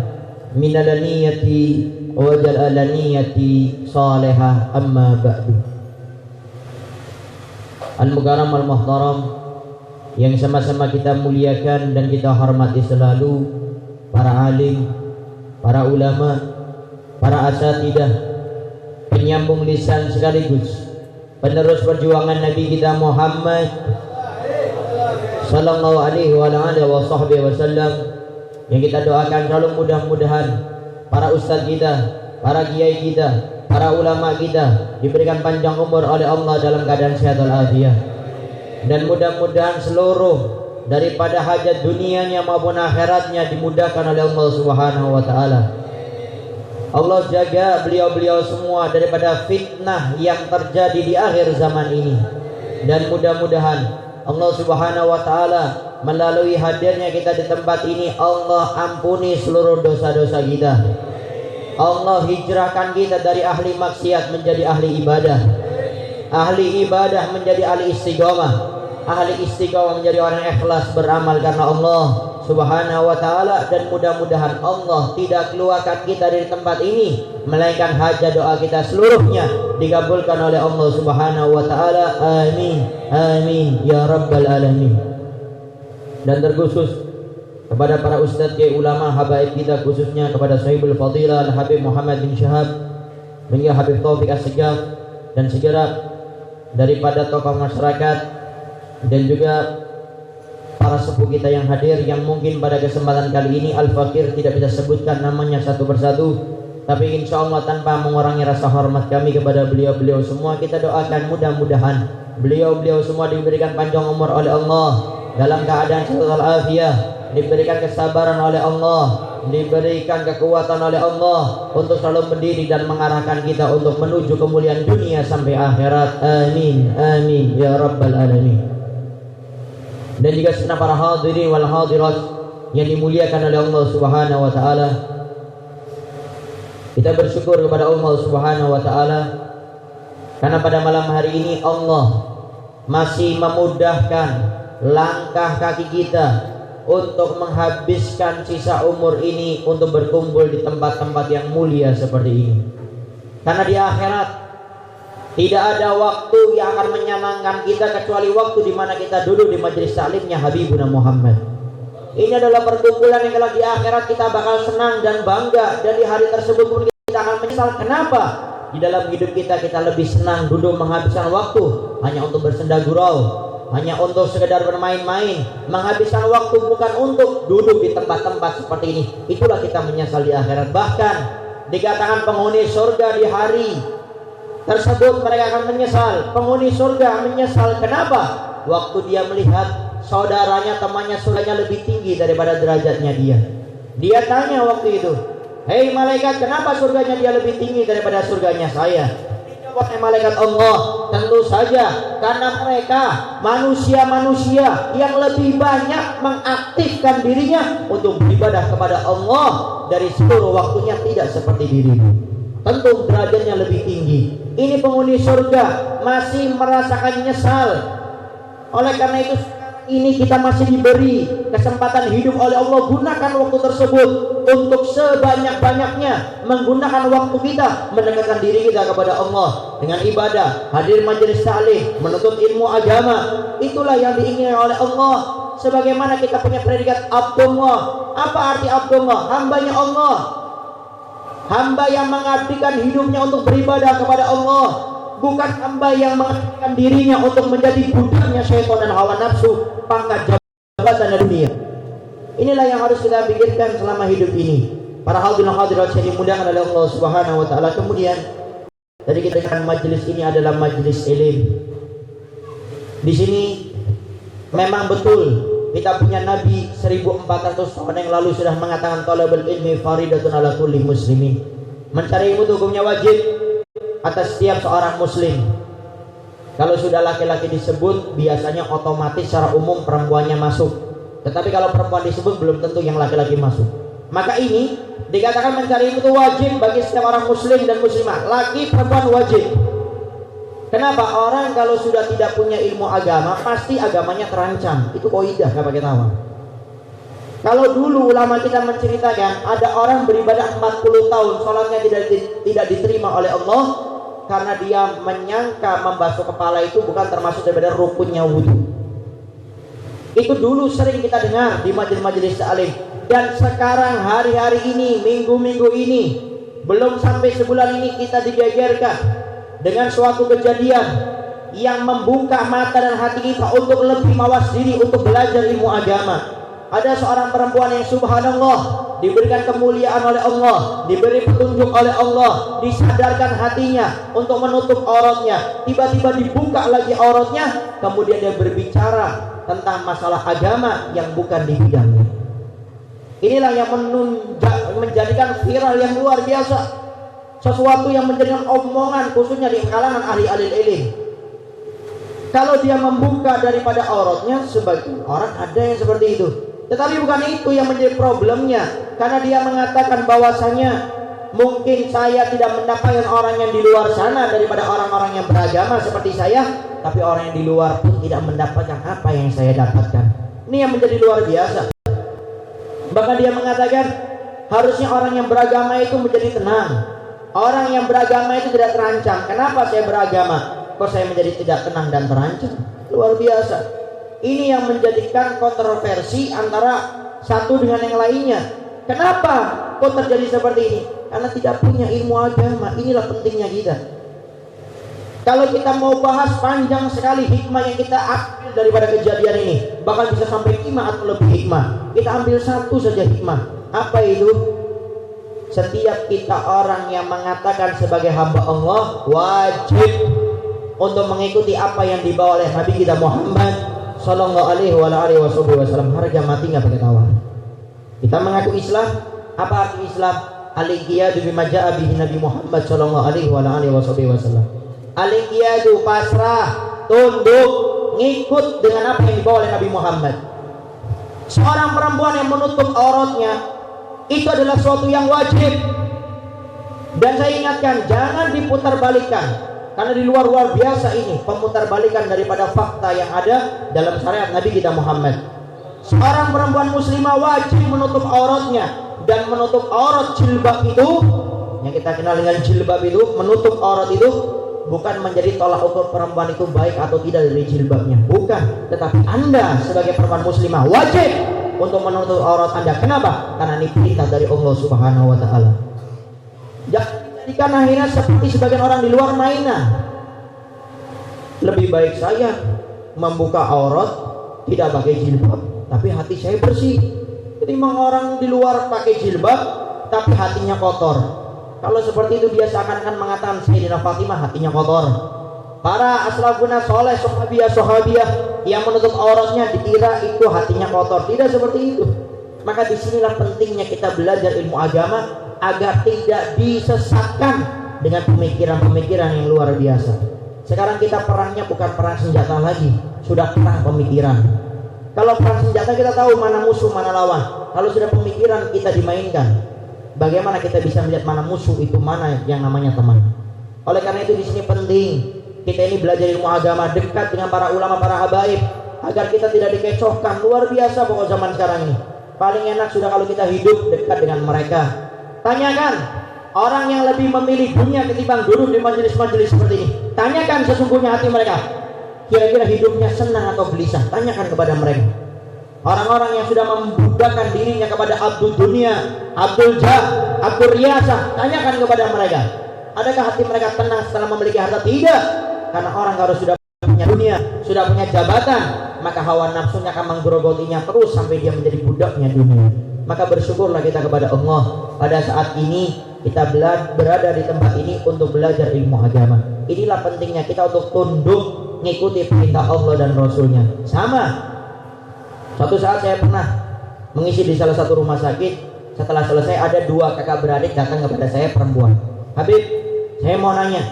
min alaniyati wa jal alaniyati salihah. Amma ba'du. Al-mukarram al-muhtaram yang sama-sama kita muliakan dan kita hormati selalu, para alim, para ulama, para asatidah, penyambung lisan sekaligus penerus perjuangan Nabi kita Muhammad sallallahu alaihi wasallam, yang kita doakan selalu mudah-mudahan para ustaz kita, para kiai kita, para ulama kita diberikan panjang umur oleh Allah dalam keadaan sehat walafiat, dan mudah-mudahan seluruh daripada hajat dunianya maupun akhiratnya dimudahkan oleh Allah Subhanahu wa taala. Allah jaga beliau-beliau semua daripada fitnah yang terjadi di akhir zaman ini, dan mudah-mudahan Allah Subhanahu wa taala melalui hadirnya kita di tempat ini, Allah ampuni seluruh dosa-dosa kita. Allah hijrahkan kita dari ahli maksiat menjadi ahli ibadah, ahli ibadah menjadi ahli istiqomah, ahli istiqomah menjadi orang yang ikhlas beramal karena Allah Subhanahu wa ta'ala, dan mudah-mudahan Allah tidak keluarkan kita dari tempat ini melainkan hajat doa kita seluruhnya dikabulkan oleh Allah Subhanahu wa ta'ala. Amin, amin ya rabbal alamin. Dan terkhusus kepada para ustadz kiai ulama habaib kita, khususnya kepada Sahibul Fadilah Habib Muhammad bin Syahab, hingga Habib Taufik As-Segaf, dan segera daripada tokoh masyarakat dan juga para sepuh kita yang hadir, yang mungkin pada kesempatan kali ini Al-Fakir tidak bisa sebutkan namanya satu persatu, tapi insya Allah tanpa mengurangi rasa hormat kami kepada beliau-beliau semua, kita doakan mudah-mudahan beliau-beliau semua diberikan panjang umur oleh Allah dalam keadaan sehat walafiat, diberikan kesabaran oleh Allah, diberikan kekuatan oleh Allah untuk selalu berdiri dan mengarahkan kita untuk menuju kemuliaan dunia sampai akhirat. Amin, amin ya rabbal alamin. Dan juga segenap para hadirin wal hadirat yang dimuliakan oleh Allah Subhanahu wa taala, kita bersyukur kepada Allah Subhanahu wa taala karena pada malam hari ini Allah masih memudahkan langkah kaki kita untuk menghabiskan sisa umur ini untuk berkumpul di tempat-tempat yang mulia seperti ini. Karena di akhirat tidak ada waktu yang akan menyenangkan kita kecuali waktu di mana kita duduk di majelis taklimnya Habibuna Muhammad. Ini adalah perkumpulan yang kalau di akhirat kita bakal senang dan bangga, dan di hari tersebut pun kita akan menyesal. Kenapa? Di dalam hidup kita lebih senang duduk menghabiskan waktu hanya untuk bersenda gurau, hanya untuk sekedar bermain-main, menghabiskan waktu bukan untuk duduk di tempat-tempat seperti ini. Itulah kita menyesal di akhirat. Bahkan dikatakan penghuni surga di hari tersebut mereka akan menyesal. Penghuni surga menyesal. Kenapa? Waktu dia melihat saudaranya, temannya surganya lebih tinggi daripada derajatnya dia. Dia tanya waktu itu, hei malaikat, kenapa surganya dia lebih tinggi daripada surganya saya? Dijawab malaikat Allah, tentu saja karena mereka manusia-manusia yang lebih banyak mengaktifkan dirinya untuk beribadah kepada Allah dari seluruh waktunya, tidak seperti dirimu. Tentu derajatnya lebih tinggi. Ini penghuni surga masih merasakan nyesal. Oleh karena itu ini kita masih diberi kesempatan hidup oleh Allah. Gunakan waktu tersebut untuk sebanyak-banyaknya menggunakan waktu kita mendekatkan diri kita kepada Allah dengan ibadah, hadir majelis taklim, menuntut ilmu agama. Itulah yang diinginkan oleh Allah. Sebagaimana kita punya predikat Abdullah. Apa arti Abdullah? Hambanya Allah, hamba yang mengabdikan hidupnya untuk beribadah kepada Allah, bukan hamba yang mengabdikan dirinya untuk menjadi budaknya syaitan dan hawa nafsu, pangkat jabatan dunia. Inilah yang harus kita pikirkan selama hidup ini. Para hadirin hadirat yang dimuliakan oleh Allah Subhanahu wa taala. Kemudian tadi kita katakan majelis ini adalah majelis ilmu. Di sini memang betul kita punya Nabi 1400 tahun yang lalu sudah mengatakan talabul ilmi faridatun ala kulli muslimin. Mencari ilmu itu hukumnya wajib atas setiap seorang muslim. Kalau sudah laki-laki disebut, biasanya otomatis secara umum perempuannya masuk. Tetapi kalau perempuan disebut, belum tentu yang laki-laki masuk. Maka ini dikatakan mencari ilmu itu wajib bagi setiap orang muslim dan muslimah, laki perempuan wajib. Kenapa? Orang kalau sudah tidak punya ilmu agama, pasti agamanya terancam. Itu kaidah, gak pakai tawa. Kalau dulu ulama kita menceritakan ada orang beribadah 40 tahun, sholatnya tidak diterima oleh Allah karena dia menyangka membasuh kepala itu bukan termasuk daripada rukunnya wudhu. Itu dulu sering kita dengar di majelis-majelis taklim. Dan sekarang hari-hari ini, minggu-minggu ini, Belum sampai sebulan ini kita digegerkan dengan suatu kejadian yang membuka mata dan hati kita untuk lebih mawas diri untuk belajar ilmu agama. Ada seorang perempuan yang subhanallah diberikan kemuliaan oleh Allah, diberi petunjuk oleh Allah, disadarkan hatinya untuk menutup auratnya. Tiba-tiba dibuka lagi auratnya, kemudian dia berbicara tentang masalah agama yang bukan di bidangnya. Inilah yang menjadikan viral yang luar biasa, sesuatu yang menjadikan omongan khususnya di kalangan ahli-ahli ilmu. Kalau dia membuka daripada auratnya, sebagian orang ada yang seperti itu. Tetapi bukan itu yang menjadi problemnya, karena dia mengatakan bahwasanya mungkin saya tidak mendapatkan orang yang di luar sana daripada orang-orang yang beragama seperti saya, tapi orang yang di luar pun tidak mendapatkan apa yang saya dapatkan. Ini yang menjadi luar biasa. Bahkan dia mengatakan harusnya orang yang beragama itu menjadi tenang. Orang yang beragama itu tidak terancam. Kenapa saya beragama? Kok saya menjadi tidak tenang dan terancam? Luar biasa. Ini yang menjadikan kontroversi antara satu dengan yang lainnya. Kenapa kok terjadi seperti ini? Karena tidak punya ilmu agama. Inilah pentingnya kita. Kalau kita mau bahas panjang sekali hikmah yang kita ambil daripada kejadian ini, bahkan bisa sampai 5 atau lebih hikmah. Kita ambil satu saja hikmah. Apa itu? Setiap kita orang yang mengatakan sebagai hamba Allah wajib untuk mengikuti apa yang dibawa oleh Nabi kita Muhammad Sallallahu alaihi wasallam. Harga mati nggak pakai tawar. Kita mengaku Islam. Apa arti Islam? Al-inqiyadu bima ja'a bihi Nabi Muhammad Sallallahu alaihi wasallam. Al-inqiyadu pasrah, tunduk, ngikut dengan apa yang dibawa oleh Nabi Muhammad. Seorang perempuan yang menutup auratnya itu adalah suatu yang wajib. Dan saya ingatkan, jangan diputarbalikkan. Karena di luar biasa ini pemutarbalikan daripada fakta yang ada dalam syariat Nabi kita Muhammad. Seorang perempuan muslimah wajib menutup auratnya, dan menutup aurat jilbab itu yang kita kenal dengan jilbab itu, menutup aurat itu bukan menjadi tolak ukur perempuan itu baik atau tidak dari jilbabnya, bukan. Tetapi Anda sebagai perempuan muslimah wajib untuk menutup aurat Anda. Kenapa? Karena ini perintah dari Allah Subhanahu wa taala. Jika akhirnya seperti sebagian orang di luar mainan. Lebih baik saya membuka aurat tidak pakai jilbab, tapi hati saya bersih. Ketimbang orang di luar pakai jilbab tapi hatinya kotor. Kalau seperti itu dia seakan-akan mengatakan Sayyidina Fatimah hatinya kotor. Para aslafun soleh, sahabiah yang menutup auratnya dikira itu hatinya kotor. Tidak seperti itu. Maka disinilah pentingnya kita belajar ilmu agama agar tidak disesatkan dengan pemikiran-pemikiran yang luar biasa. Sekarang kita perangnya bukan perang senjata lagi, sudah perang pemikiran. Kalau perang senjata kita tahu mana musuh mana lawan. Kalau sudah pemikiran kita dimainkan, bagaimana kita bisa melihat mana musuh itu, mana yang namanya teman. Oleh karena itu di sini penting kita ini belajar ilmu agama, dekat dengan para ulama, para habaib, agar kita tidak dikecohkan. Luar biasa pokok zaman sekarang ini. Paling enak sudah kalau kita hidup dekat dengan mereka. Tanyakan orang yang lebih memilih dunia ketimbang duduk di majelis-majelis seperti ini. Tanyakan sesungguhnya hati mereka, kira-kira hidupnya senang atau gelisah. Tanyakan kepada mereka. Orang-orang yang sudah membudakkan dirinya kepada abdul dunia, abdul jah, abdul riyasah, tanyakan kepada mereka, adakah hati mereka tenang setelah memiliki harta? Tidak. Karena orang harus sudah punya dunia, sudah punya jabatan, maka hawa nafsunya akan menggerogotinya terus sampai dia menjadi budaknya dunia. Maka bersyukurlah kita kepada Allah pada saat ini kita berada di tempat ini untuk belajar ilmu agama. Inilah pentingnya kita untuk tunduk mengikuti perintah Allah dan Rasulnya. Sama, suatu saat saya pernah mengisi di salah satu rumah sakit. Setelah selesai ada 2 kakak beradik datang kepada saya, perempuan. Habib, saya mau nanya,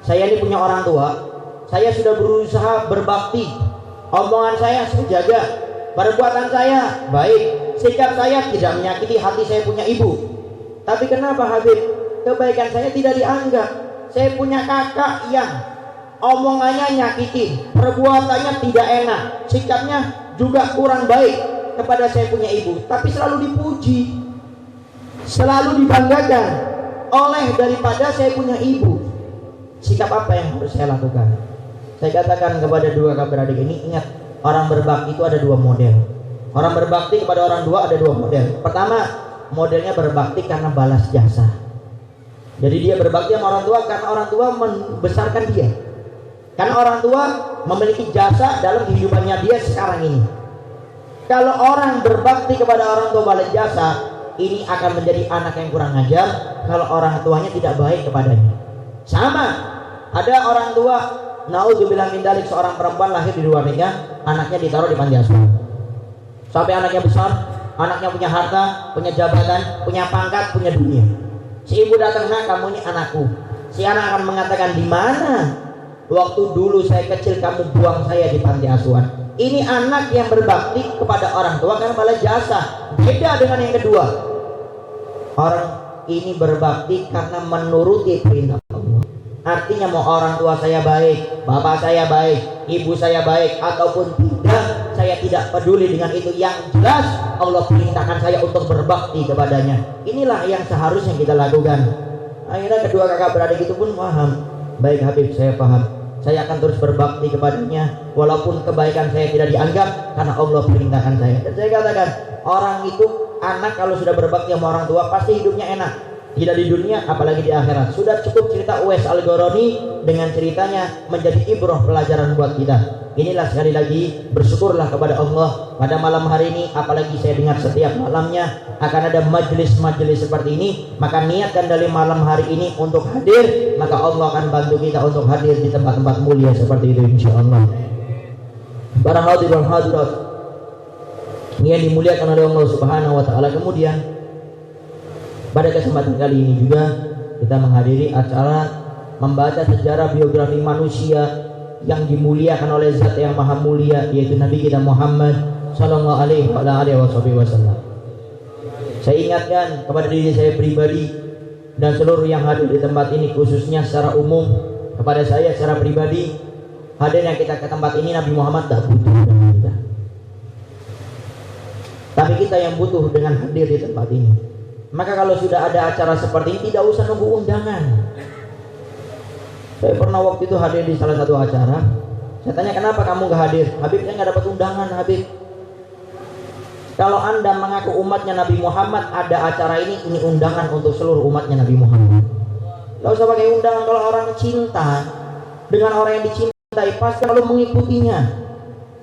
saya ini punya orang tua, saya sudah berusaha berbakti, omongan saya jaga, perbuatan saya baik, sikap saya tidak menyakiti hati saya punya ibu. Tapi kenapa Habib? Kebaikan saya tidak dianggap. Saya punya kakak yang omongannya nyakitin, perbuatannya tidak enak, sikapnya juga kurang baik kepada saya punya ibu. Tapi selalu dipuji, selalu dibanggakan oleh daripada saya punya ibu. Sikap apa yang harus saya lakukan? Saya katakan kepada 2 kakak beradik ini, ingat, orang berbakti itu ada 2 model. Orang berbakti kepada orang tua ada 2 model. Pertama, modelnya berbakti karena balas jasa. Jadi dia berbakti sama orang tua karena orang tua membesarkan dia. Karena orang tua memiliki jasa dalam kehidupannya dia sekarang ini. Kalau orang berbakti kepada orang tua balas jasa, ini akan menjadi anak yang kurang ajar kalau orang tuanya tidak baik kepadanya. Sama, ada orang tua, naudzubillah min dzalik, seorang perempuan lahir di luar nikah, anaknya ditaruh di panti asuhan. Sampai anaknya besar, anaknya punya harta, punya jabatan, punya pangkat, punya dunia. Si ibu datang, "Nak, kamu ini anakku." Si anak akan mengatakan, "Di mana? Waktu dulu saya kecil kamu buang saya di panti asuhan." Ini anak yang berbakti kepada orang tua karena balas jasa. Beda dengan yang kedua. Orang ini berbakti karena menuruti perintah Allah. Artinya mau orang tua saya baik, bapak saya baik, ibu saya baik ataupun tidak, saya tidak peduli dengan itu. Yang jelas Allah perintahkan saya untuk berbakti kepadanya. Inilah yang seharusnya kita lakukan. Akhirnya kedua kakak beradik itu pun paham. Baik Habib, saya paham. Saya akan terus berbakti kepadanya walaupun kebaikan saya tidak dianggap karena Allah perintahkan saya. Dan saya katakan, orang itu, anak kalau sudah berbakti sama orang tua pasti hidupnya enak. Tidak di dunia apalagi di akhirat. Sudah cukup cerita Uwais Al-Qarani dengan ceritanya menjadi ibrah pelajaran buat kita. Inilah sekali lagi bersyukurlah kepada Allah pada malam hari ini, apalagi saya dengar setiap malamnya akan ada majelis-majelis seperti ini. Maka niatkan dari malam hari ini untuk hadir, maka Allah akan bantu kita untuk hadir di tempat-tempat mulia seperti itu insyaallah. Para hadirin hadirat yang dimuliakan oleh Allah Subhanahu wa taala, kemudian pada kesempatan kali ini juga kita menghadiri acara membaca sejarah biografi manusia yang dimuliakan oleh zat yang maha mulia, yaitu Nabi kita Muhammad sallallahu alaihi wasallam. Saya ingatkan kepada diri saya pribadi dan seluruh yang hadir di tempat ini, khususnya secara umum kepada saya secara pribadi, hadirnya kita ke tempat ini Nabi Muhammad tak butuh dengan kita, tapi kita yang butuh dengan hadir di tempat ini. Maka kalau sudah ada acara seperti ini tidak usah nunggu undangan. Saya pernah waktu itu hadir di salah satu acara. Saya tanya, kenapa kamu gak hadir? Habib, saya gak dapat undangan Habib. Kalau anda mengaku umatnya Nabi Muhammad, ada acara ini undangan untuk seluruh umatnya Nabi Muhammad. Gak usah pakai undangan. Kalau orang cinta dengan orang yang dicintai pasti lalu mengikutinya.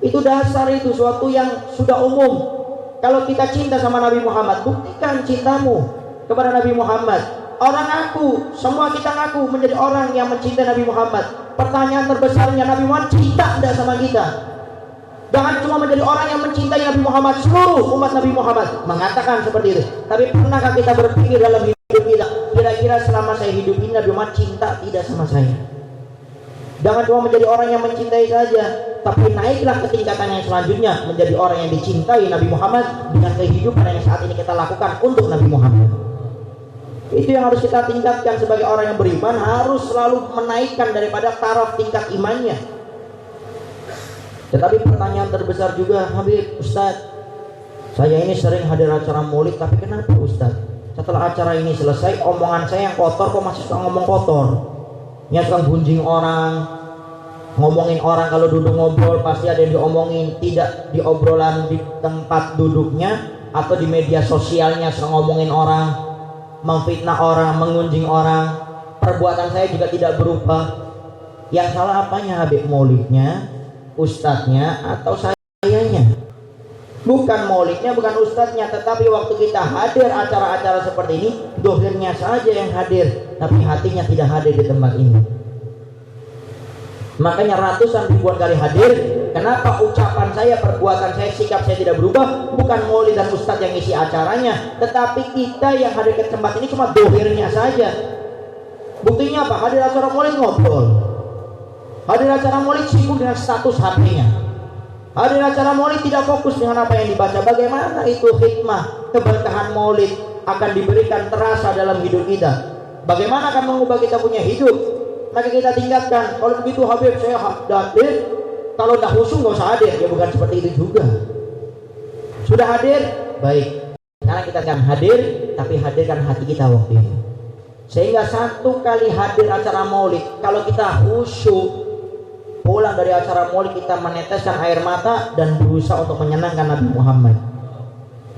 Itu dasar, itu suatu yang sudah umum. Kalau kita cinta sama Nabi Muhammad, buktikan cintamu kepada Nabi Muhammad. Orang ngaku, semua kita ngaku menjadi orang yang mencintai Nabi Muhammad. Pertanyaan terbesarnya, Nabi Muhammad cinta tidak sama kita? Jangan cuma menjadi orang yang mencintai Nabi Muhammad. Seluruh umat Nabi Muhammad mengatakan seperti itu. Tapi pernahkah kita berpikir dalam hidup kita, kira-kira selama saya hidup ini Nabi Muhammad cinta tidak sama saya? Jangan cuma menjadi orang yang mencintai saja, tapi naiklah ke tingkatan yang selanjutnya, menjadi orang yang dicintai Nabi Muhammad dengan kehidupan yang saat ini kita lakukan untuk Nabi Muhammad. Itu yang harus kita tingkatkan sebagai orang yang beriman, harus selalu menaikkan daripada taraf tingkat imannya. Tetapi pertanyaan terbesar juga, Habib, Ustaz, saya ini sering hadir acara maulid, tapi kenapa Ustaz? Setelah acara ini selesai, omongan saya yang kotor kok masih suka ngomong kotor. Yang suka gunjing orang, ngomongin orang, kalau duduk ngobrol pasti ada yang diomongin, tidak di obrolan di tempat duduknya atau di media sosialnya suka ngomongin orang, memfitnah orang, mengunjing orang. Perbuatan saya juga tidak berubah. Yang salah apanya Habib? Maulidnya, ustadznya, atau sayanya? Bukan maulidnya, bukan ustadznya, tetapi waktu kita hadir acara-acara seperti ini, dohirnya saja yang hadir, tapi hatinya tidak hadir di tempat ini. Makanya ratusan ribuan kali hadir. Kenapa ucapan saya, perbuatan saya, sikap saya tidak berubah? Bukan maulid dan ustadz yang isi acaranya, tetapi kita yang hadir ke tempat ini cuma dohirnya saja. Buktinya apa? Hadir acara maulid ngobrol, hadir acara maulid sibuk dengan status HP-nya, hadir acara maulid tidak fokus dengan apa yang dibaca. Bagaimana itu hikmah keberkahan maulid akan diberikan terasa dalam hidup kita? Bagaimana akan mengubah kita punya hidup? Maka kita tingkatkan. Kalau begitu Habib, saya hadir, kalau tidak khusyuk nggak usah hadir. Ya bukan seperti itu juga. Sudah hadir, baik. Sekarang kita akan hadir, tapi hadirkan hati kita waktu itu. Sehingga satu kali hadir acara maulid, kalau kita khusyuk, pulang dari acara maulid kita meneteskan air mata dan berusaha untuk menyenangkan Nabi Muhammad.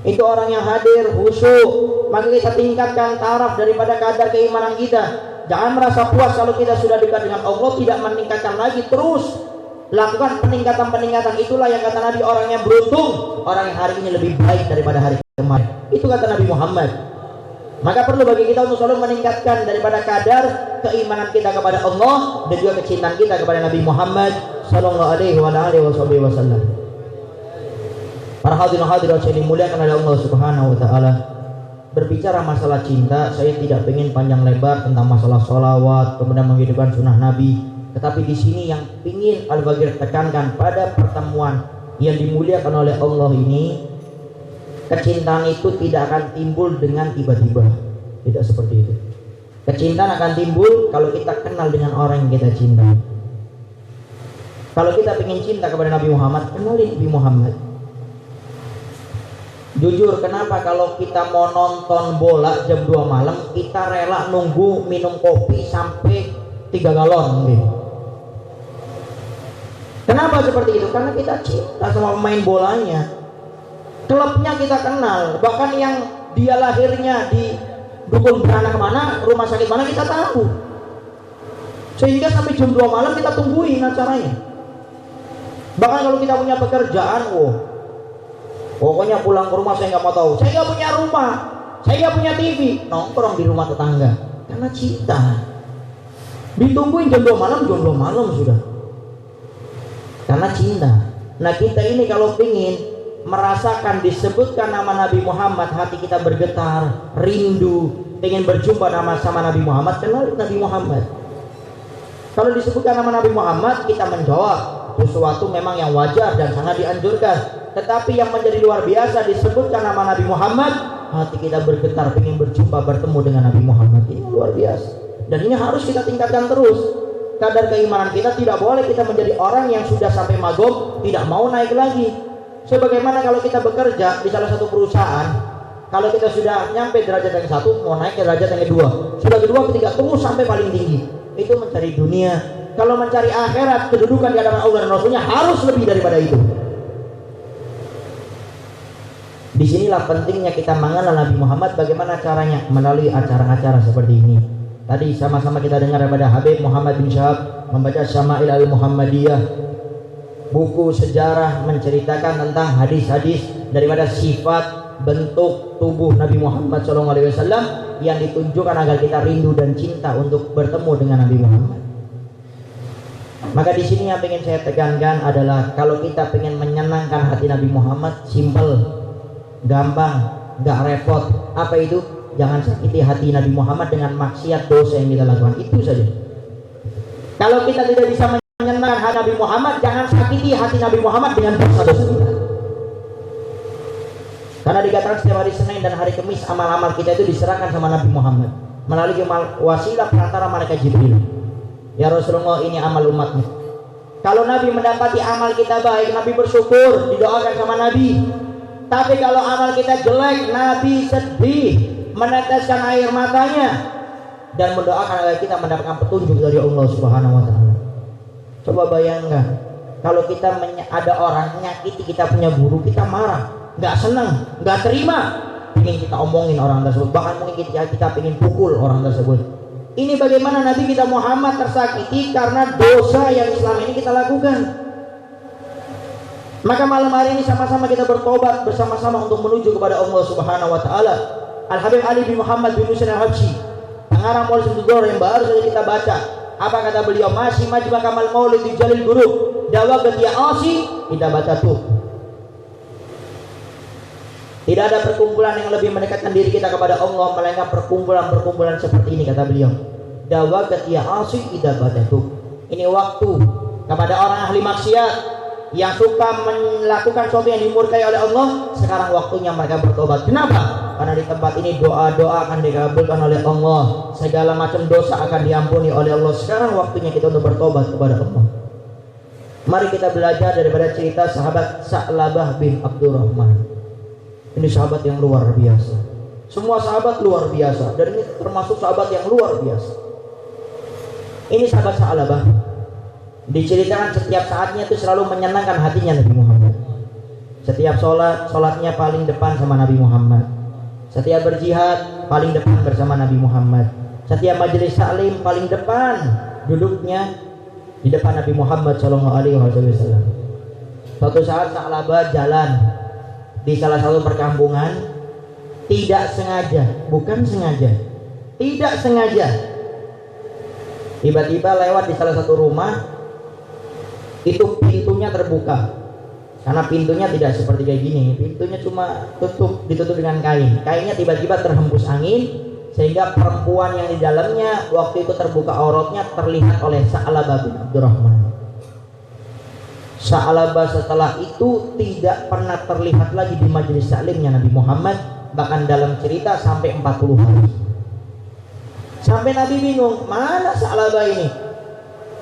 Itu orang yang hadir khusyuk, maka kita tingkatkan taraf daripada kadar keimanan kita. Jangan merasa puas kalau kita sudah dekat dengan Allah, tidak meningkatkan lagi, terus lakukan peningkatan-peningkatan. Itulah yang kata Nabi, orang yang beruntung, orang yang hari ini lebih baik daripada hari kemarin. Itu kata Nabi Muhammad. Maka perlu bagi kita untuk selalu meningkatkan daripada kadar keimanan kita kepada Allah dan juga kecintaan kita kepada Nabi Muhammad sallallahu alaihi wasallam. Para hadirin hadirat yang dimuliakan oleh Allah Subhanahu wa taala, berbicara masalah cinta, saya tidak ingin panjang lebar tentang masalah sholawat, kemudian menghidupkan sunnah Nabi. Tetapi di sini yang ingin Al-Bagir tekankan pada pertemuan yang dimuliakan oleh Allah ini, kecintaan itu tidak akan timbul dengan tiba-tiba. Tidak seperti itu. Kecintaan akan timbul kalau kita kenal dengan orang yang kita cintai. Kalau kita ingin cinta kepada Nabi Muhammad, kenali Nabi Muhammad. Jujur, kenapa kalau kita mau nonton bola jam 2 malam, kita rela nunggu minum kopi sampai 3 galon gitu. Kenapa seperti itu? Karena kita cinta sama pemain bolanya. Klubnya kita kenal, bahkan yang dia lahirnya di dukun beranak mana, rumah sakit mana kita tahu. Sehingga sampai jam 2 malam kita tungguin acaranya. Bahkan kalau kita punya pekerjaan, pokoknya pulang ke rumah saya nggak mau tahu. Saya nggak punya rumah, saya nggak punya TV, nongkrong di rumah tetangga. Karena cinta. Ditungguin jam 2 malam sudah. Karena cinta. Nah kita ini kalau pingin merasakan disebutkan nama Nabi Muhammad, hati kita bergetar, rindu, ingin berjumpa sama Nabi Muhammad, kenal Nabi Muhammad. Kalau disebutkan nama Nabi Muhammad, kita menjawab sesuatu memang yang wajar dan sangat dianjurkan. Tetapi yang menjadi luar biasa, disebutkan nama Nabi Muhammad, hati kita bergetar, ingin berjumpa, bertemu dengan Nabi Muhammad. Ini luar biasa. Dan ini harus kita tingkatkan terus. Kadar keimanan kita, tidak boleh kita menjadi orang yang sudah sampai maghrib, tidak mau naik lagi. Sebagaimana kalau kita bekerja di salah satu perusahaan, kalau kita sudah nyampe derajat yang satu, mau naik ke derajat yang kedua, sudah kedua, ketiga, terus sampai paling tinggi. Itu mencari dunia. Kalau mencari akhirat, kedudukan di hadapan Allah dan Rasulnya harus lebih daripada itu. Disinilah pentingnya kita mengenal Nabi Muhammad. Bagaimana caranya? Melalui acara-acara seperti ini. Tadi sama-sama kita dengar daripada Habib Muhammad bin Syahab membaca Syama'il al-Muhammadiyah, buku sejarah menceritakan tentang hadis-hadis daripada sifat bentuk tubuh Nabi Muhammad SAW yang ditunjukkan agar kita rindu dan cinta untuk bertemu dengan Nabi Muhammad. Maka di sini yang ingin saya tekankan adalah kalau kita ingin menyenangkan hati Nabi Muhammad, simple, gampang, gak repot. Apa itu? Jangan sakiti hati Nabi Muhammad dengan maksiat, dosa yang kita lakukan. Itu saja. Kalau kita tidak bisa menyenangkan hati Nabi Muhammad, jangan sakiti hati Nabi Muhammad dengan dosa-dosa kita. Karena dikatakan setiap hari Senin dan hari Kamis amal-amal kita itu diserahkan sama Nabi Muhammad melalui wasilah perantara malaikat Jibril. Ya Rasulullah, ini amal umatmu. Kalau Nabi mendapati amal kita baik, Nabi bersyukur, didoakan sama Nabi. Tapi kalau amal kita jelek, Nabi sedih, meneteskan air matanya dan mendoakan agar kita mendapatkan petunjuk dari Allah Subhanahu wa taala. Coba bayangkan, kalau kita ada orang menyakiti kita punya guru, kita marah, nggak senang, nggak terima, ingin kita omongin orang tersebut, bahkan mungkin kita ingin pukul orang tersebut. Ini bagaimana Nabi kita Muhammad tersakiti karena dosa yang selama ini kita lakukan. Maka malam hari ini sama-sama kita bertobat bersama-sama untuk menuju kepada Allah Subhanahu wa taala. Al-Habib Ali bin Muhammad bin Husain Al-Habsyi, pengarang Maulid Sudor yang baru saja kita baca. Apa kata beliau? Masih majma kamal maulid di jalil gurub dawa getia asi kita baca tuh. Tidak ada perkumpulan yang lebih mendekatkan diri kita kepada Allah melainkan perkumpulan-perkumpulan seperti ini, kata beliau. Dawa ketia asik tidak badatu. Ini waktu kepada orang ahli maksiat yang suka melakukan sesuatu yang dimurkai oleh Allah. Sekarang waktunya mereka bertobat. Kenapa? Karena di tempat ini doa-doa akan dikabulkan oleh Allah, segala macam dosa akan diampuni oleh Allah. Sekarang waktunya kita untuk bertobat kepada Allah. Mari kita belajar daripada cerita sahabat Sa'labah bin Abdurrahman. Ini sahabat yang luar biasa. Semua sahabat luar biasa, dan ini termasuk sahabat yang luar biasa. Ini sahabat Sa'labah, diceritakan setiap saatnya itu selalu menyenangkan hatinya Nabi Muhammad. Setiap sholatnya paling depan sama Nabi Muhammad. Setiap berjihad paling depan bersama Nabi Muhammad. Setiap majelis taklim paling depan duduknya di depan Nabi Muhammad SAW. Suatu saat Sa'labah jalan di salah satu perkampungan, tidak sengaja, bukan sengaja, tidak sengaja, tiba-tiba lewat di salah satu rumah, itu pintunya terbuka. Karena pintunya tidak seperti kayak gini, pintunya cuma ditutup dengan kain. Kainnya tiba-tiba terhembus angin, sehingga perempuan yang di dalamnya waktu itu terbuka auratnya terlihat oleh Sa'labah bin Abdurrahman. Sa'labah setelah itu tidak pernah terlihat lagi di majelis taklimnya Nabi Muhammad, bahkan dalam cerita sampai 40 hari. Sampai Nabi bingung, mana Sa'labah ini?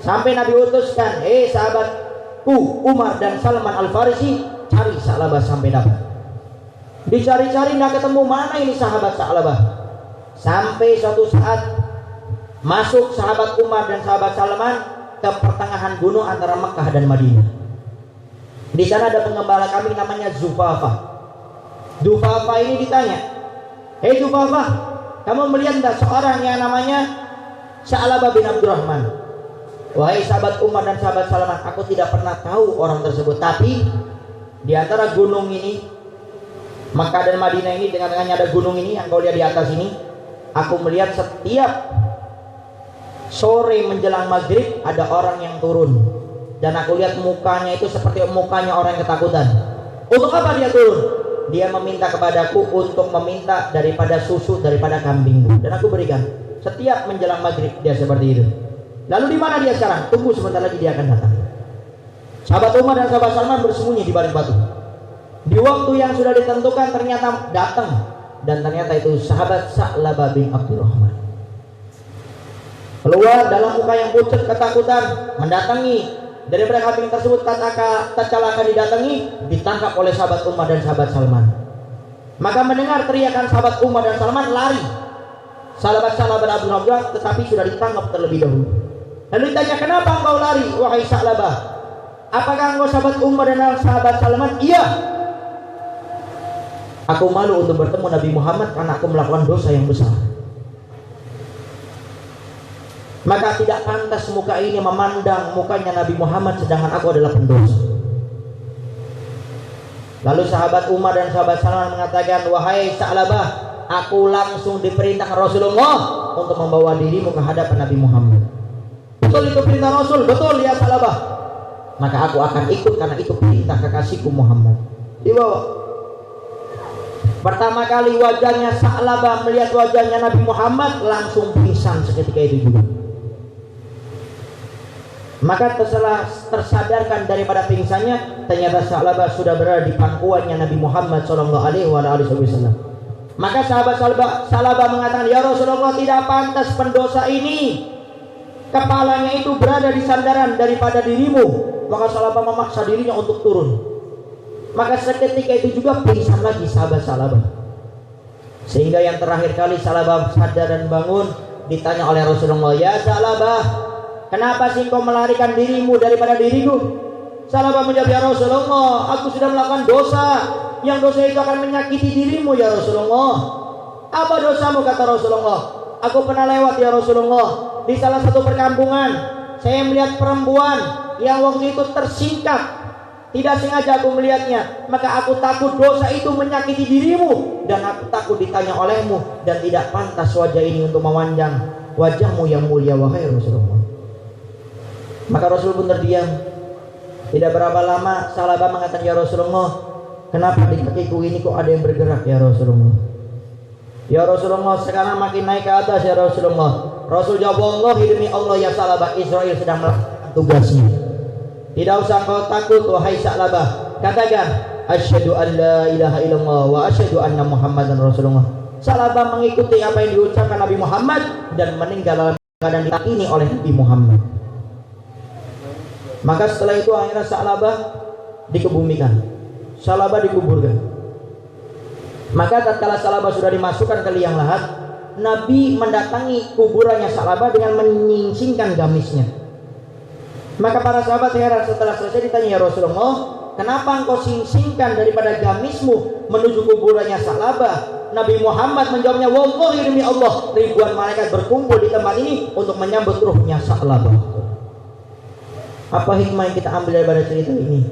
Sampai Nabi utuskan, sahabatku Umar dan Salman Al-Farisi, cari Sa'labah sampai dapat. Dicari-cari nggak ketemu, mana ini sahabat Sa'labah. Sampai suatu saat masuk sahabat Umar dan sahabat Salman ke pertengahan gunung antara Mekah dan Madinah. Di sana ada pengembala kami namanya Zufafah. Zufafah ini ditanya, "Hei Zufafah, kamu melihat tidak seorang yang namanya Sa'labah bin Abdurrahman?" "Wahai sahabat Umar dan sahabat Salman, aku tidak pernah tahu orang tersebut. Tapi di antara gunung ini, Mekah dan Madinah ini, tengah-tengahnya ada gunung ini yang kau lihat di atas ini, aku melihat setiap sore menjelang maghrib ada orang yang turun, dan aku lihat mukanya itu seperti mukanya orang yang ketakutan. Untuk apa dia turun? Dia meminta kepadaku untuk meminta daripada susu daripada kambingmu, dan aku berikan. Setiap menjelang maghrib dia seperti itu. Lalu di mana dia sekarang? Tunggu sebentar lagi dia akan datang." Sahabat Umar dan sahabat Salman bersembunyi di balik batu. Di waktu yang sudah ditentukan ternyata datang, dan ternyata itu sahabat Sa'labah bin Abdurrahman. Keluar dalam muka yang pucat ketakutan, mendatangi. Daripada kambing tersebut tatkala akan didatangi, ditangkap oleh sahabat Umar dan sahabat Salman. Maka mendengar teriakan sahabat Umar dan Salman, lari sahabat Sa'labah bin Abdurrahman, tetapi sudah ditangkap terlebih dahulu. Lalu ditanya, "Kenapa engkau lari, wahai Sa'labah? Apakah engkau sahabat Umar dan sahabat Salman?" "Iya. Aku malu untuk bertemu Nabi Muhammad karena aku melakukan dosa yang besar. Maka tidak pantas muka ini memandang mukanya Nabi Muhammad sedangkan aku adalah pendosa." Lalu sahabat Umar dan sahabat Salman mengatakan, "Wahai Sa'labah, aku langsung diperintah Rasulullah untuk membawa dirimu ke hadapan Nabi Muhammad." "Betul itu perintah Rasul?" "Betul ya Sa'labah." "Maka aku akan ikut karena itu perintah kekasihku Muhammad." Dibawa. Pertama kali wajahnya Sa'labah melihat wajahnya Nabi Muhammad, langsung pingsan seketika itu juga. Maka setelah tersadarkan daripada pingsannya, ternyata Sa'labah sudah berada di pangkuannya Nabi Muhammad SAW. Maka sahabat Sa'labah mengatakan, "Ya Rasulullah, tidak pantas pendosa ini kepalanya itu berada di sandaran daripada dirimu." Maka Sa'labah memaksa dirinya untuk turun. Maka seketika itu juga pingsan lagi sahabat Sa'labah. Sehingga yang terakhir kali Sa'labah sadar dan bangun, ditanya oleh Rasulullah, "Ya Sa'labah, kenapa sih kau melarikan dirimu daripada diriku?" Sa'labah menjawab, "Ya Rasulullah, aku sudah melakukan dosa, yang dosa itu akan menyakiti dirimu ya Rasulullah." "Apa dosamu?" kata Rasulullah. "Aku pernah lewat ya Rasulullah di salah satu perkampungan. Saya melihat perempuan yang waktu itu tersingkap. Tidak sengaja aku melihatnya. Maka aku takut dosa itu menyakiti dirimu, dan aku takut ditanya olehmu, dan tidak pantas wajah ini untuk memandang wajahmu yang mulia wahai Rasulullah." Maka Rasul pun terdiam. Tidak berapa lama Sa'labah mengatakan, "Ya Rasulullah, kenapa di kakiku ini kok ada yang bergerak ya Rasulullah?" "Ya Rasulullah, sekarang makin naik ke atas ya Rasulullah." Rasul jawab, "Wallahi demi Allah ya Sa'labah, Israel sedang melakukan tugasnya. Tidak usah kau takut wahai Sa'labah. Katakan, asyhadu an la ilaha illallah wa asyhadu anna Muhammadan Rasulullah." Sa'labah mengikuti apa yang diucapkan Nabi Muhammad dan meninggal dalam keadaan diyakini oleh Nabi Muhammad. Maka setelah itu akhirnya Sa'labah dikebumikan. Sa'labah dikuburkan. Maka tatkala Sa'labah sudah dimasukkan ke liang lahat, Nabi mendatangi kuburannya Sa'labah dengan menyingsingkan gamisnya. Maka para sahabat heran setelah selesai ditanya, "Ya Rasulullah, kenapa engkau singsingkan daripada gamismu menuju kuburannya Sa'labah?" Nabi Muhammad menjawabnya, wallahi demi Allah, ribuan malaikat berkumpul di tempat ini untuk menyambut ruhnya Sa'labah. Apa hikmah yang kita ambil daripada cerita ini?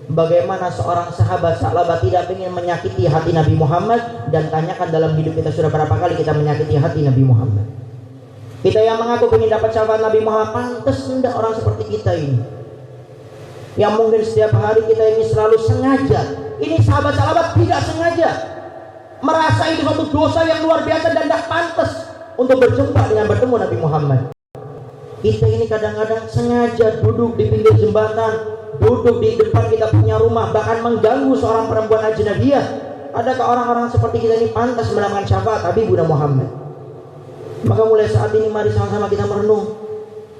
Bagaimana seorang sahabat Sa'labah tidak ingin menyakiti hati Nabi Muhammad, dan tanyakan dalam hidup kita sudah berapa kali kita menyakiti hati Nabi Muhammad. Kita yang mengaku ingin dapat syafaat Nabi Muhammad, pantas tidak orang seperti kita ini, yang mungkin setiap hari kita ini selalu sengaja. Ini sahabat Sa'labah tidak sengaja, merasa itu suatu dosa yang luar biasa dan tidak pantas untuk berjumpa dengan bertemu Nabi Muhammad. Kita ini kadang-kadang sengaja duduk di pinggir jembatan, duduk di depan kita punya rumah, bahkan mengganggu seorang perempuan ajnabiyah. Adakah orang-orang seperti kita ini pantas mendapatkan syafaat Habibuna Muhammad? Maka mulai saat ini mari sama-sama kita merenung.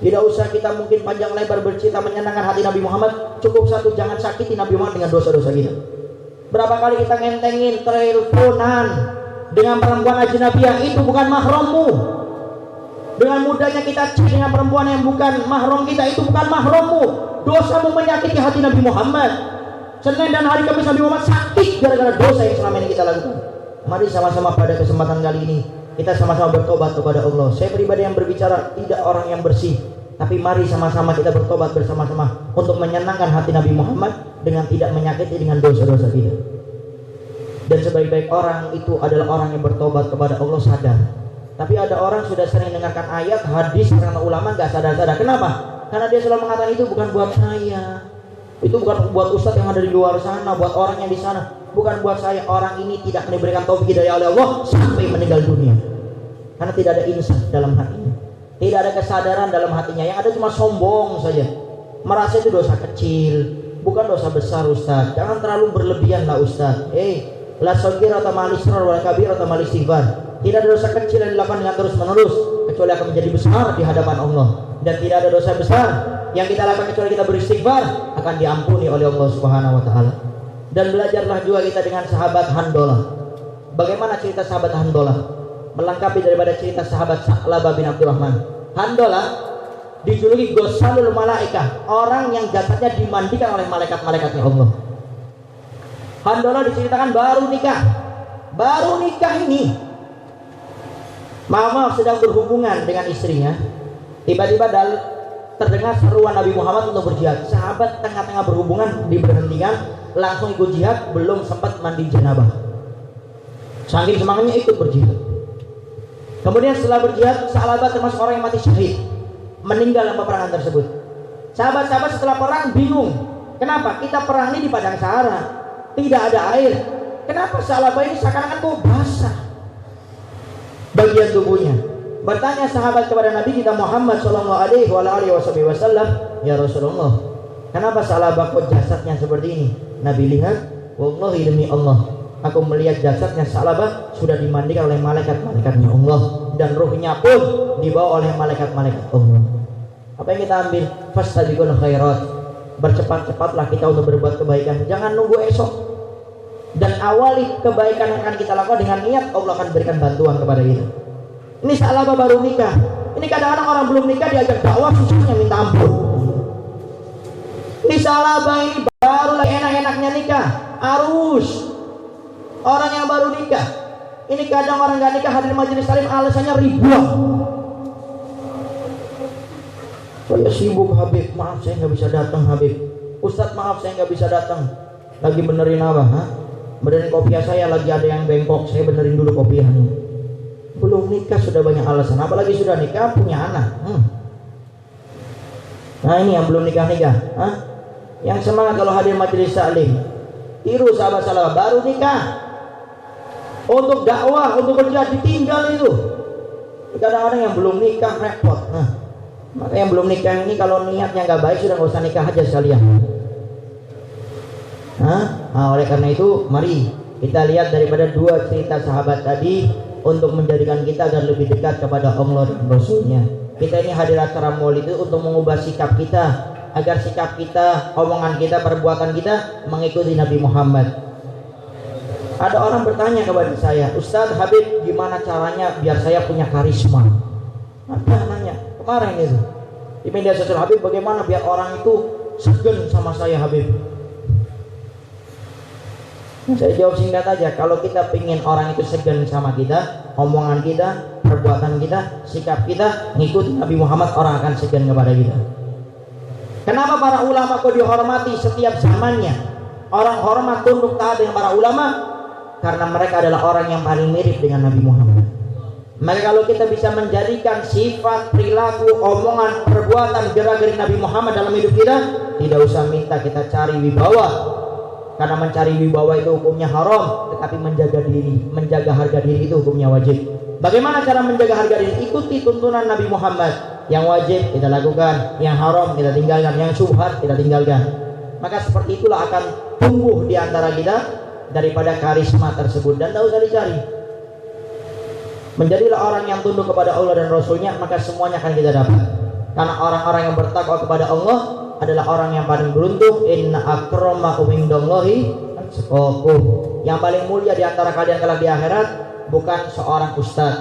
Tidak usah kita mungkin panjang lebar bercerita menyenangkan hati Nabi Muhammad. Cukup satu, jangan sakiti Nabi Muhammad dengan dosa-dosa kita. Berapa kali kita ngentengin teleponan dengan perempuan ajnabiyah, itu bukan mahrammu. Dengan mudahnya kita chat dengan perempuan yang bukan mahram kita, itu bukan mahrammu. Dosamu menyakiti hati Nabi Muhammad. Senin dan hari Kamis Nabi Muhammad sakit gara-gara dosa yang selama ini kita lakukan. Mari sama-sama pada kesempatan kali ini kita sama-sama bertobat kepada Allah. Saya pribadi yang berbicara, tidak orang yang bersih, tapi mari sama-sama kita bertobat bersama-sama untuk menyenangkan hati Nabi Muhammad dengan tidak menyakiti dengan dosa-dosa kita. Dan sebaik-baik orang itu adalah orang yang bertobat kepada Allah sadar. Tapi ada orang sudah sering dengarkan ayat, hadis, karena ulama gak sadar-sadar. Kenapa? Karena dia selalu mengatakan itu bukan buat saya, itu bukan buat ustadz yang ada di luar sana, buat orang yang di sana, bukan buat saya. Orang ini tidak diberikan taufik hidayah oleh Allah sampai meninggal dunia, karena tidak ada insaf dalam hatinya, tidak ada kesadaran dalam hatinya. Yang ada cuma sombong saja, merasa itu dosa kecil, bukan dosa besar. Ustaz, jangan terlalu berlebihan lah Ustaz. La saghira atau malisrar wal kabir atau malistighfar. Tidak ada dosa kecil yang dilakukan dengan terus menerus kecuali akan menjadi besar di hadapan Allah, dan tidak ada dosa besar yang kita lakukan kecuali kita beristighfar akan diampuni oleh Allah Subhanahu wa taala. Dan belajarlah juga kita dengan sahabat Handolah. Bagaimana cerita sahabat Handolah melengkapi daripada cerita sahabat Sa'labah bin Abdurrahman. Handolah dijuluki Ghusalul Malaikah, orang yang jasadnya dimandikan oleh malaikat-malaikatnya Allah. Handolah diceritakan baru nikah ini, maaf sedang berhubungan dengan istrinya, tiba-tiba terdengar seruan Nabi Muhammad untuk berjihad. Sahabat tengah-tengah berhubungan diberhentikan, langsung ikut jihad, belum sempat mandi janabah, saking semangatnya ikut berjihad. Kemudian setelah berjihad, Sa'labah termasuk orang yang mati syahid, meninggal dalam peperangan tersebut. Sahabat-sahabat setelah perang bingung, kenapa kita perang ini di padang Sahara, tidak ada air, kenapa Sa'labah ini seakan-akan kok basah bagian tubuhnya. Bertanya sahabat kepada Nabi kita Muhammad sallallahu alaihi wasallam, ya Rasulullah, kenapa Sa'labah kok jasadnya seperti ini? Nabi lihat, wallahi demi Allah, aku melihat jasadnya Sa'labah sudah dimandikan oleh malaikat-malaikatnya Allah, dan ruhnya pun dibawa oleh malaikat-malaikat Allah. Apa yang kita ambil? Fastabiqul khairat, bercepat-cepatlah kita untuk berbuat kebaikan, jangan nunggu esok. Dan awali kebaikan yang akan kita lakukan dengan niat, Allah akan berikan bantuan kepada kita. Ini Sa'labah baru nikah. Ini kadang-kadang orang belum nikah diajak dakwah susahnya minta ampun. Ini Sa'labah ini baru lagi enak-enaknya nikah, arus. Orang yang baru nikah. Ini kadang orang gak nikah hadir majelis taklim alasannya ribuan. Saya sibuk Habib, maaf saya nggak bisa datang Habib. Ustadz maaf saya nggak bisa datang. Lagi benerin apa? Benerin kopiah saya, lagi ada yang bengkok, saya benerin dulu kopiahnya. Belum nikah sudah banyak alasan, apalagi sudah nikah punya anak. Nah ini yang belum nikah. Yang semangat kalau hadir majelis taklim. Tiru sahabat Sa'labah baru nikah, untuk dakwah, untuk kerja ditinggal itu. Kadang-kadang yang belum nikah repot. Maka yang belum nikah ini kalau niatnya nggak baik sudah nggak usah nikah aja sekalian. Oleh karena itu mari kita lihat daripada dua cerita sahabat tadi untuk menjadikan kita agar lebih dekat kepada Allah dan Rasulnya. Kita ini hadir acara maulid itu untuk mengubah sikap kita, agar sikap kita, omongan kita, perbuatan kita mengikuti Nabi Muhammad. Ada orang bertanya kepada saya, Ustadz Habib, gimana caranya biar saya punya karisma? Ada nanya kemarin itu di media sosial, Habib bagaimana biar orang itu segen sama saya Habib? Saya jawab singkat aja, kalau kita pengen orang itu segan sama kita, omongan kita, perbuatan kita, sikap kita, ngikut Nabi Muhammad, orang akan segan kepada kita. Kenapa para ulama kok dihormati setiap zamannya? Orang hormat tunduk taat dengan para ulama karena mereka adalah orang yang paling mirip dengan Nabi Muhammad. Maka kalau kita bisa menjadikan sifat, perilaku, omongan, perbuatan, gerak-gerik Nabi Muhammad dalam hidup kita, tidak usah minta kita cari wibawa. Karena mencari wibawa itu hukumnya haram, tetapi menjaga diri, menjaga harga diri itu hukumnya wajib. Bagaimana cara menjaga harga diri? Ikuti tuntunan Nabi Muhammad. Yang wajib kita lakukan, yang haram kita tinggalkan, yang syubhat kita tinggalkan. Maka seperti itulah akan tumbuh di antara kita daripada karisma tersebut, dan tidak usah dicari. Menjadilah orang yang tunduk kepada Allah dan Rasulnya, maka semuanya akan kita dapat. Karena orang-orang yang bertakwa kepada Allah adalah orang yang paling beruntung. Inna akramakum indallahi atqakum. Yang paling mulia di antara kalian kelak di akhirat bukan seorang ustaz,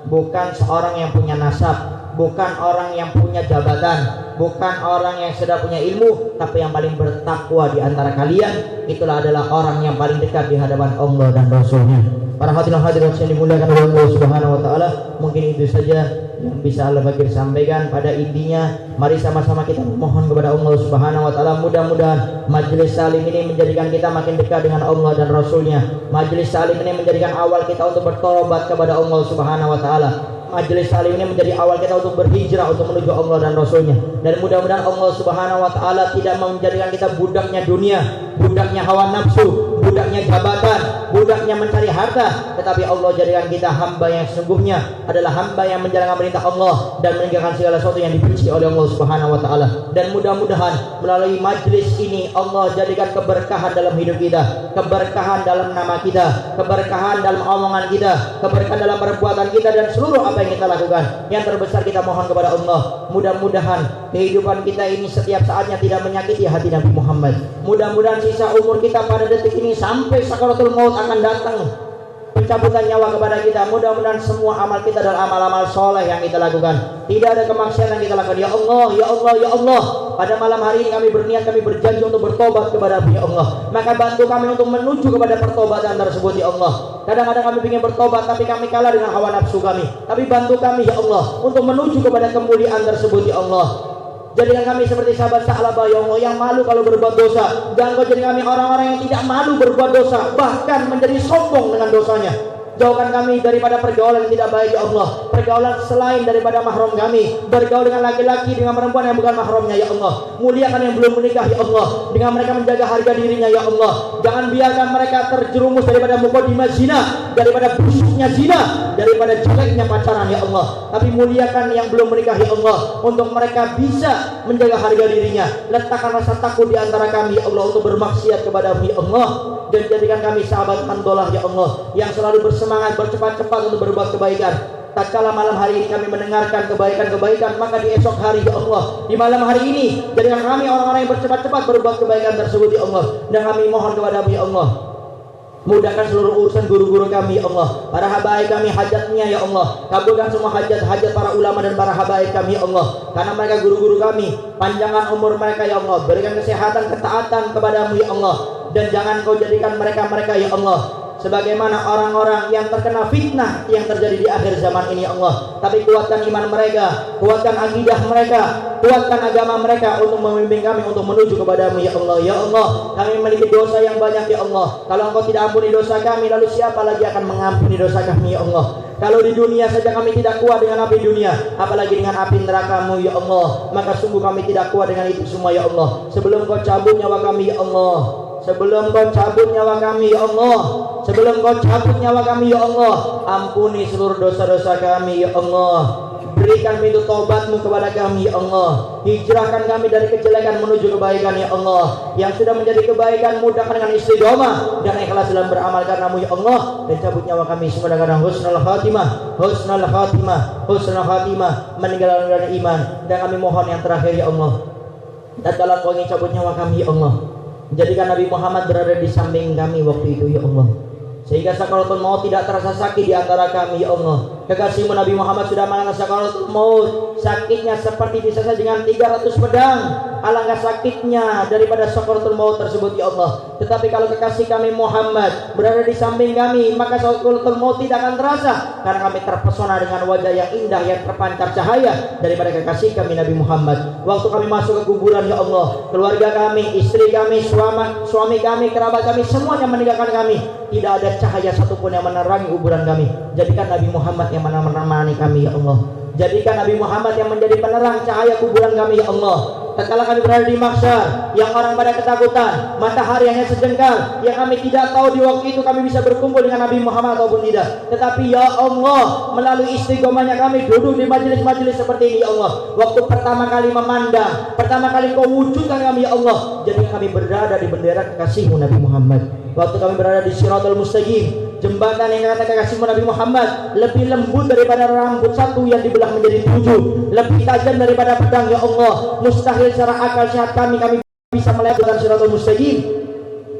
bukan seorang yang punya nasab, bukan orang yang punya jabatan, bukan orang yang sudah punya ilmu, tapi yang paling bertakwa di antara kalian itulah adalah orang yang paling dekat di hadapan Allah dan Rasulnya. Para hadirin yang dimuliakan oleh Allah Subhanahu wa taala, mungkin itu saja yang bisa Allah Bakir sampaikan. Pada intinya, mari sama-sama kita mohon kepada Allah Subhanahu wa taala, mudah-mudahan majelis salim ini menjadikan kita makin dekat dengan Allah dan Rasulnya. Majelis salim ini menjadikan awal kita untuk bertobat kepada Allah Subhanahu wa taala. Majelis salim ini menjadi awal kita untuk berhijrah untuk menuju Allah dan Rasulnya. Dan mudah-mudahan Allah Subhanahu wa taala tidak menjadikan kita budaknya dunia, budaknya hawa nafsu, budaknya jabatan, budaknya mencari harta, tetapi Allah jadikan kita hamba yang sesungguhnya adalah hamba yang menjalankan perintah Allah dan meninggalkan segala sesuatu yang dibenci oleh Allah Subhanahu wa taala. Dan mudah-mudahan melalui majlis ini Allah jadikan keberkahan dalam hidup kita, keberkahan dalam nama kita, keberkahan dalam omongan kita, keberkahan dalam perbuatan kita, dan seluruh apa yang kita lakukan. Yang terbesar kita mohon kepada Allah, mudah-mudahan kehidupan kita ini setiap saatnya tidak menyakiti hati Nabi Muhammad. Mudah-mudahan sisa umur kita pada detik ini sampai sakaratul maut akan datang pencabutan nyawa kepada kita. Mudah-mudahan semua amal kita adalah amal-amal soleh yang kita lakukan, tidak ada kemaksiatan yang kita lakukan. Ya Allah, ya Allah, ya Allah, pada malam hari ini kami berniat, kami berjanji untuk bertobat kepada Ya Allah. Maka bantu kami untuk menuju kepada pertobatan tersebut Ya Allah. Kadang-kadang kami ingin bertobat tapi kami kalah dengan hawa nafsu kami, tapi bantu kami Ya Allah untuk menuju kepada kemuliaan tersebut Ya Allah. Jadikan kami seperti sahabat Sa'labah Ya Allah, yang malu kalau berbuat dosa. Dan Kau jadikan kami orang-orang yang tidak malu berbuat dosa, bahkan menjadi sombong dengan dosanya. Jauhkan kami daripada pergaulan yang tidak baik Ya Allah, pergaulan selain daripada mahram kami, bergaul dengan laki-laki, dengan perempuan yang bukan mahramnya Ya Allah. Muliakan yang belum menikah Ya Allah, dengan mereka menjaga harga dirinya Ya Allah. Jangan biarkan mereka terjerumus daripada mukadimah zina, daripada busuknya zina, daripada jeleknya pacaran Ya Allah. Tapi muliakan yang belum menikah Ya Allah, untuk mereka bisa menjaga harga dirinya. Letakkan rasa takut di antara kami Ya Allah untuk bermaksiat kepada-Mu Ya Allah. Dan jadikan kami sahabat mandolah Ya Allah, yang selalu bersemangat bercepat-cepat untuk berbuat kebaikan. Tatkala malam hari ini kami mendengarkan kebaikan-kebaikan, maka di esok hari Ya Allah, di malam hari ini, jadikan kami orang-orang yang bercepat-cepat berbuat kebaikan tersebut Ya Allah. Dan kami mohon kepada-Mu Ya Allah, mudahkan seluruh urusan guru-guru kami Ya Allah, para habaib kami hajatnya Ya Allah. Kabulkan semua hajat-hajat para ulama dan para habaib kami Ya Allah, karena mereka guru-guru kami. Panjangkan umur mereka Ya Allah, berikan kesehatan, ketaatan kepada-Mu Ya Allah. Dan jangan Kau jadikan mereka-mereka Ya Allah sebagaimana orang-orang yang terkena fitnah yang terjadi di akhir zaman ini Ya Allah. Tapi kuatkan iman mereka, kuatkan akidah mereka, kuatkan agama mereka untuk membimbing kami untuk menuju kepada-Mu Ya Allah. Ya Allah, kami memiliki dosa yang banyak Ya Allah. Kalau Engkau tidak ampuni dosa kami, lalu siapa lagi akan mengampuni dosa kami Ya Allah? Kalau di dunia saja kami tidak kuat dengan api dunia, apalagi dengan api neraka-Mu Ya Allah. Maka sungguh kami tidak kuat dengan itu semua Ya Allah. Sebelum Kau cabut nyawa kami Ya Allah, sebelum Kau cabut nyawa kami Ya Allah, sebelum Kau cabut nyawa kami Ya Allah, ampuni seluruh dosa-dosa kami Ya Allah. Berikan pintu taubat-Mu kepada kami Ya Allah. Hijrahkan kami dari kejelekan menuju kebaikan Ya Allah. Yang sudah menjadi kebaikan, mudahkan dengan istiqomah dan ikhlas dalam beramal karena-Mu Ya Allah. Dan cabut nyawa kami semua dengan husnul khatimah, husnul khatimah, husnul khatimah, meninggal dalam iman. Dan kami mohon yang terakhir Ya Allah, tatkala Kau ingin cabut nyawa kami Ya Allah, jadikan Nabi Muhammad berada di samping kami waktu itu Ya Allah, sehingga sakaratul maut tidak terasa sakit di antara kami Ya Allah. Kekasihmu Nabi Muhammad sudah mengalami sakaratul maut. Sakitnya seperti disiksa dengan 300 pedang. Alangkah sakitnya daripada sakaratul maut tersebut ya Allah. Tetapi kalau kekasih kami Muhammad berada di samping kami, maka sakaratul maut tidak akan terasa, karena kami terpesona dengan wajah yang indah yang terpancar cahaya daripada kekasih kami Nabi Muhammad. Waktu kami masuk ke kuburan ya Allah, keluarga kami, istri kami, suami kami, kerabat kami, semuanya meninggalkan kami. Tidak ada cahaya satupun yang menerangi kuburan kami. Jadikan Nabi Muhammad yang menemani kami ya Allah. Jadikan Nabi Muhammad yang menjadi penerang cahaya kuburan kami ya Allah. Tatkala kami berada di mahsyar, yang orang pada ketakutan, matahari hanya sejengkal, yang kami tidak tahu di waktu itu kami bisa berkumpul dengan Nabi Muhammad ataupun tidak. Tetapi ya Allah, melalui istiqomahnya kami duduk di majelis-majelis seperti ini ya Allah. Waktu pertama kali memandang, pertama kali Kau wujudkan kami ya Allah, jadi kami berada di bendera kekasihmu Nabi Muhammad. Waktu kami berada di Shiratal Mustaqim, jembatan yang kata kekasihmu Nabi Muhammad lebih lembut daripada rambut satu yang dibelah menjadi 7, lebih tajam daripada pedang ya Allah. Mustahil secara akal sehat kami bisa melewati Shiratal Mustaqim,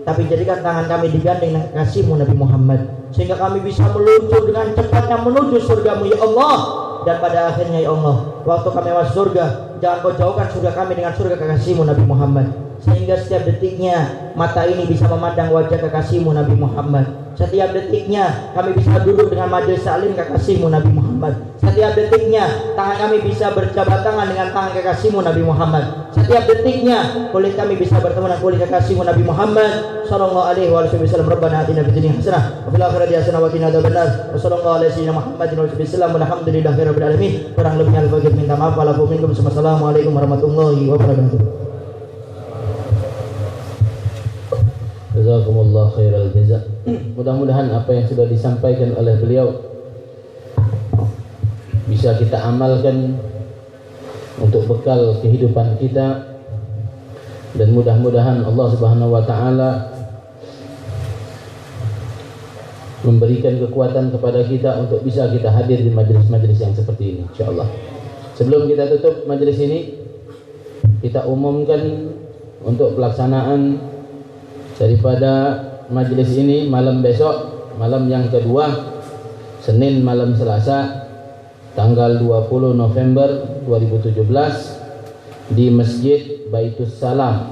tapi jadikan tangan kami digandeng dengan kekasihmu Nabi Muhammad, sehingga kami bisa meluncur dengan cepatnya menuju surgamu ya Allah. Dan pada akhirnya ya Allah, waktu kami masuk surga, jangan Kau jauhkan surga kami dengan surga kekasihmu Nabi Muhammad, sehingga setiap detiknya mata ini bisa memandang wajah kekasihmu Nabi Muhammad. Setiap detiknya kami bisa duduk dengan majelis salim kekasihmu Nabi Muhammad. Setiap detiknya tangan kami bisa berjabat tangan dengan tangan kekasihmu Nabi Muhammad. Setiap detiknya kulit kami bisa bertemu dengan kulit kekasihmu Nabi Muhammad sallallahu alaihi wasallam. Rabbana atina fid dunya hasanah wa fil akhirati hasanah wa qina adzabannar. Wassallallahu ala sayyidina Muhammadin wa sallam. Walhamdulillahirabbil alamin. Kurang lebihnya al-faqih minta maaf. Walaupun Assalamualaikum warahmatullahi wabarakatuh. Jazakumullah khairal jaza. Mudah-mudahan apa yang sudah disampaikan oleh beliau bisa kita amalkan untuk bekal kehidupan kita, dan mudah-mudahan Allah Subhanahu wa taala memberikan kekuatan kepada kita untuk bisa kita hadir di majelis-majelis yang seperti ini insyaallah. Sebelum kita tutup majelis ini, kita umumkan untuk pelaksanaan daripada majelis ini malam besok, malam yang kedua, Senin malam Selasa tanggal 20 November 2017 di Masjid Baitus Salam,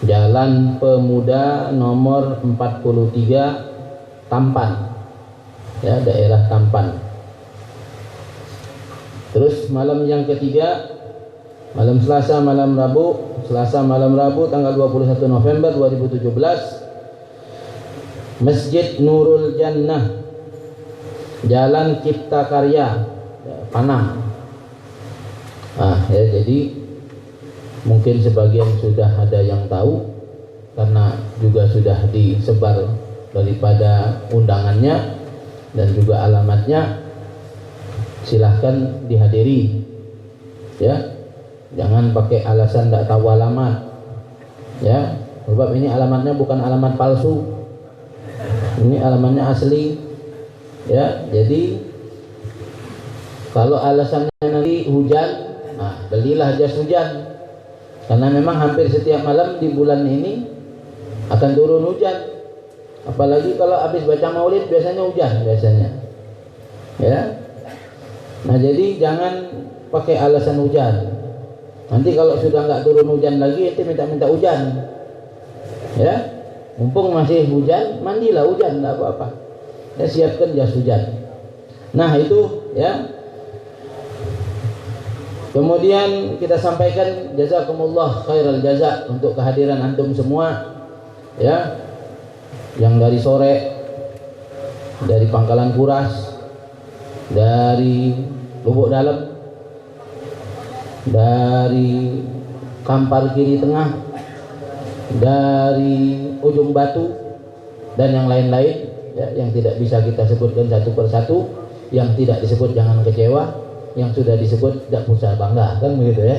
Jalan Pemuda nomor 43 Tampan, ya, daerah Tampan. Terus malam yang ketiga, malam Selasa malam Rabu, Selasa malam Rabu tanggal 21 November 2017 Masjid Nurul Jannah, Jalan Cipta Karya, Panang. Jadi mungkin sebagian sudah ada yang tahu karena juga sudah disebar daripada undangannya dan juga alamatnya. Silahkan dihadiri, ya. Jangan pakai alasan tidak tahu alamat, ya. Sebab ini alamatnya bukan alamat palsu, ini alamatnya asli, ya. Jadi kalau alasannya nanti hujan, belilah jas hujan, karena memang hampir setiap malam di bulan ini akan turun hujan. Apalagi kalau habis baca maulid biasanya hujan biasanya, ya. Nah jadi jangan pakai alasan hujan. Nanti kalau sudah nggak turun hujan lagi, itu minta hujan, ya. Mumpung masih hujan, mandilah hujan, nggak apa-apa. Ya, siapkan jas hujan. Nah itu, ya. Kemudian kita sampaikan jazakumullah khairal jaza untuk kehadiran antum semua, ya. Yang dari sore, dari Pangkalan Kuras, dari Lubuk Dalam, dari Kampar Kiri Tengah, dari Ujung Batu, dan yang lain-lain, ya, yang tidak bisa kita sebutkan satu persatu. Yang tidak disebut jangan kecewa, yang sudah disebut tidak usah bangga, kan begitu, ya.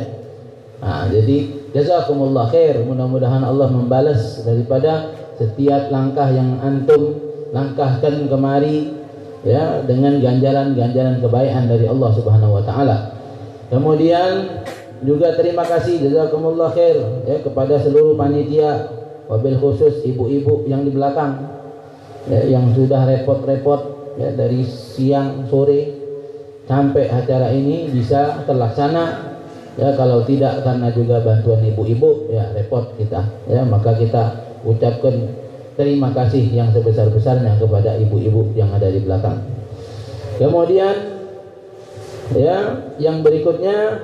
Nah, jadi jazakumullah khair, mudah-mudahan Allah membalas daripada setiap langkah yang antum langkahkan kemari, ya, dengan ganjaran-ganjaran kebaikan dari Allah Subhanahu wa taala. Kemudian juga terima kasih jazakumullah khair, ya, kepada seluruh panitia, wabil khusus ibu-ibu yang di belakang, ya, yang sudah repot-repot ya, dari siang sore sampai acara ini bisa terlaksana. Ya, kalau tidak karena juga bantuan ibu-ibu, ya repot kita. Ya, maka kita ucapkan terima kasih yang sebesar-besarnya kepada ibu-ibu yang ada di belakang. Kemudian ya, yang berikutnya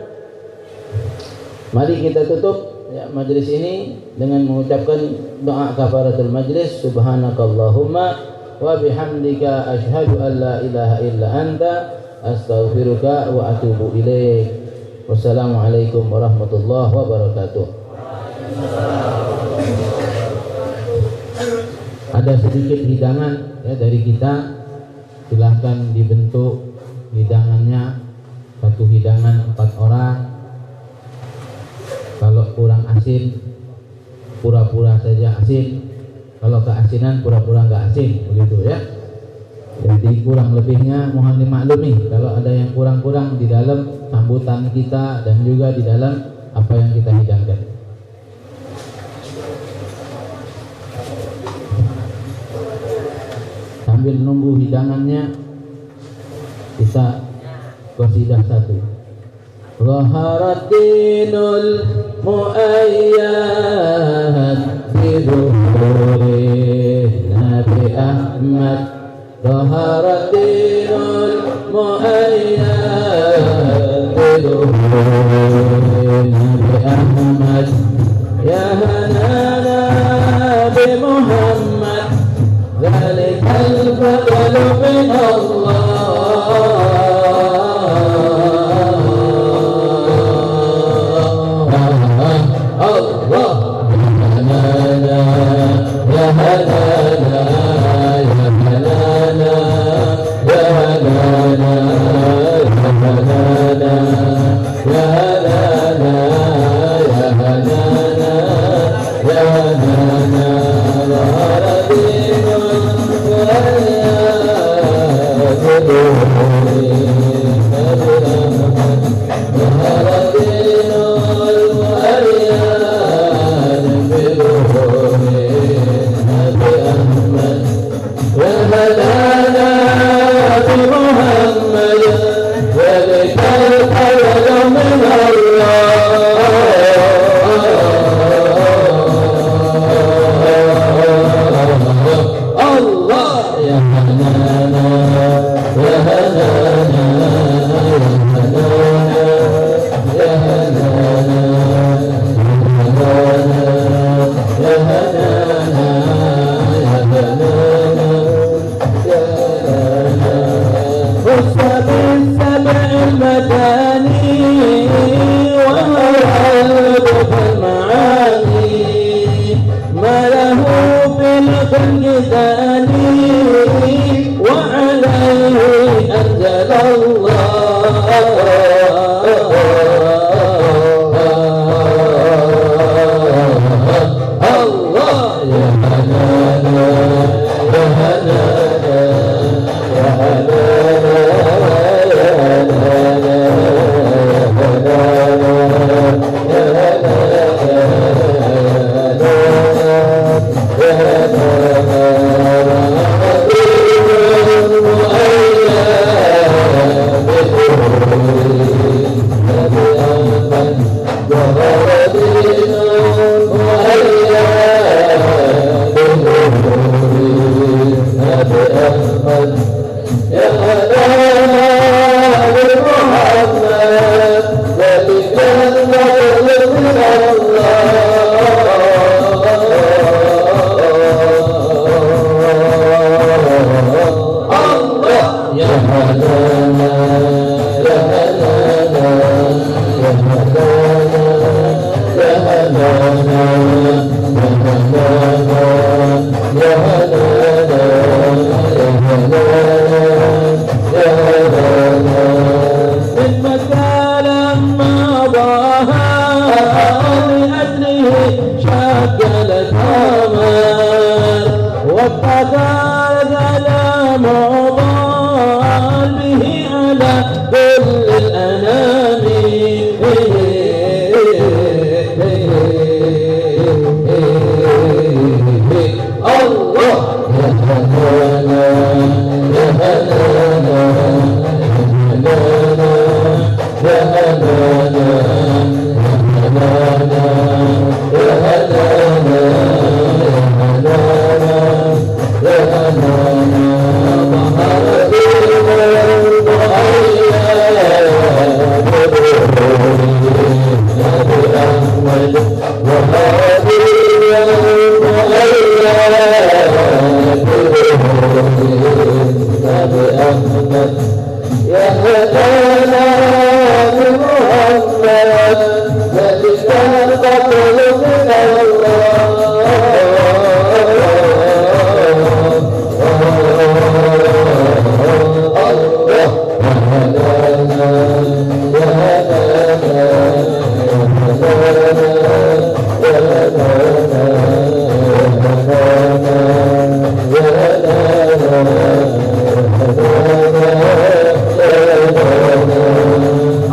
mari kita tutup ya majelis ini dengan mengucapkan doa kafaratul majlis. Subhanakallahumma wa bihamdika asyhadu an la ilaha illa anta astaghfiruka wa atubu ilaik. Wassalamualaikum warahmatullahi wabarakatuh. Ada sedikit hidangan ya dari kita, silahkan dibentuk hidangannya. Satu hidangan 4 orang. Kalau kurang asin, pura-pura saja asin. Kalau keasinan, pura-pura nggak asin, begitu ya. Jadi kurang lebihnya mohon dimaklumi kalau ada yang kurang-kurang di dalam sambutan kita dan juga di dalam apa yang kita hidangkan. Sambil nunggu hidangannya, kita qasidah 1. Zaharatinul muayyad biduhuri Nabi Ahmad. Zaharatinul muayyad biduhuri Nabi Ahmad. Ya hanana bi Muhammad, zalikal fadlu min Allah. Allah ya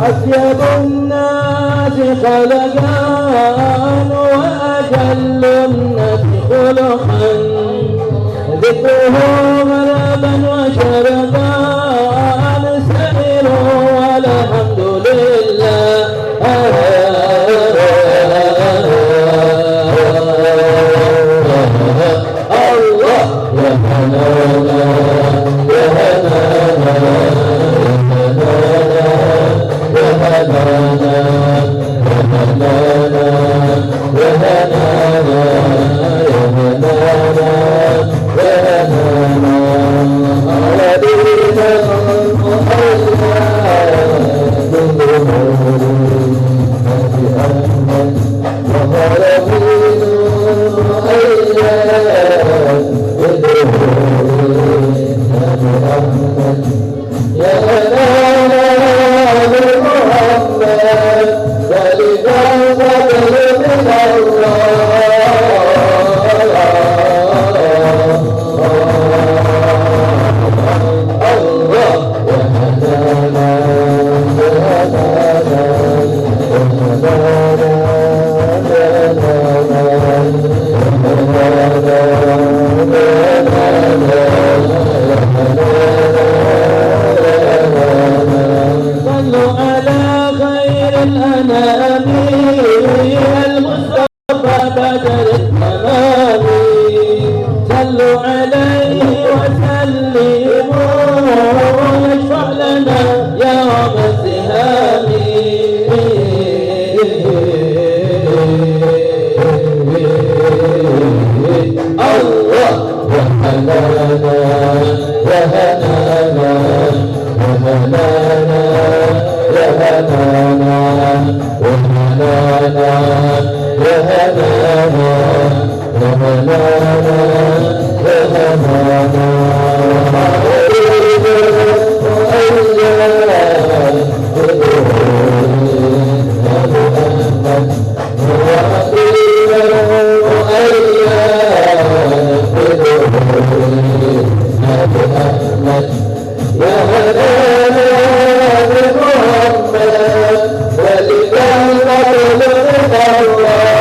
أطيب الناس خلقا وأجل الناس خلقا ذكره مرابا وشرقا نستمر والحمد لله الله يا حنانا يا حنانا Allah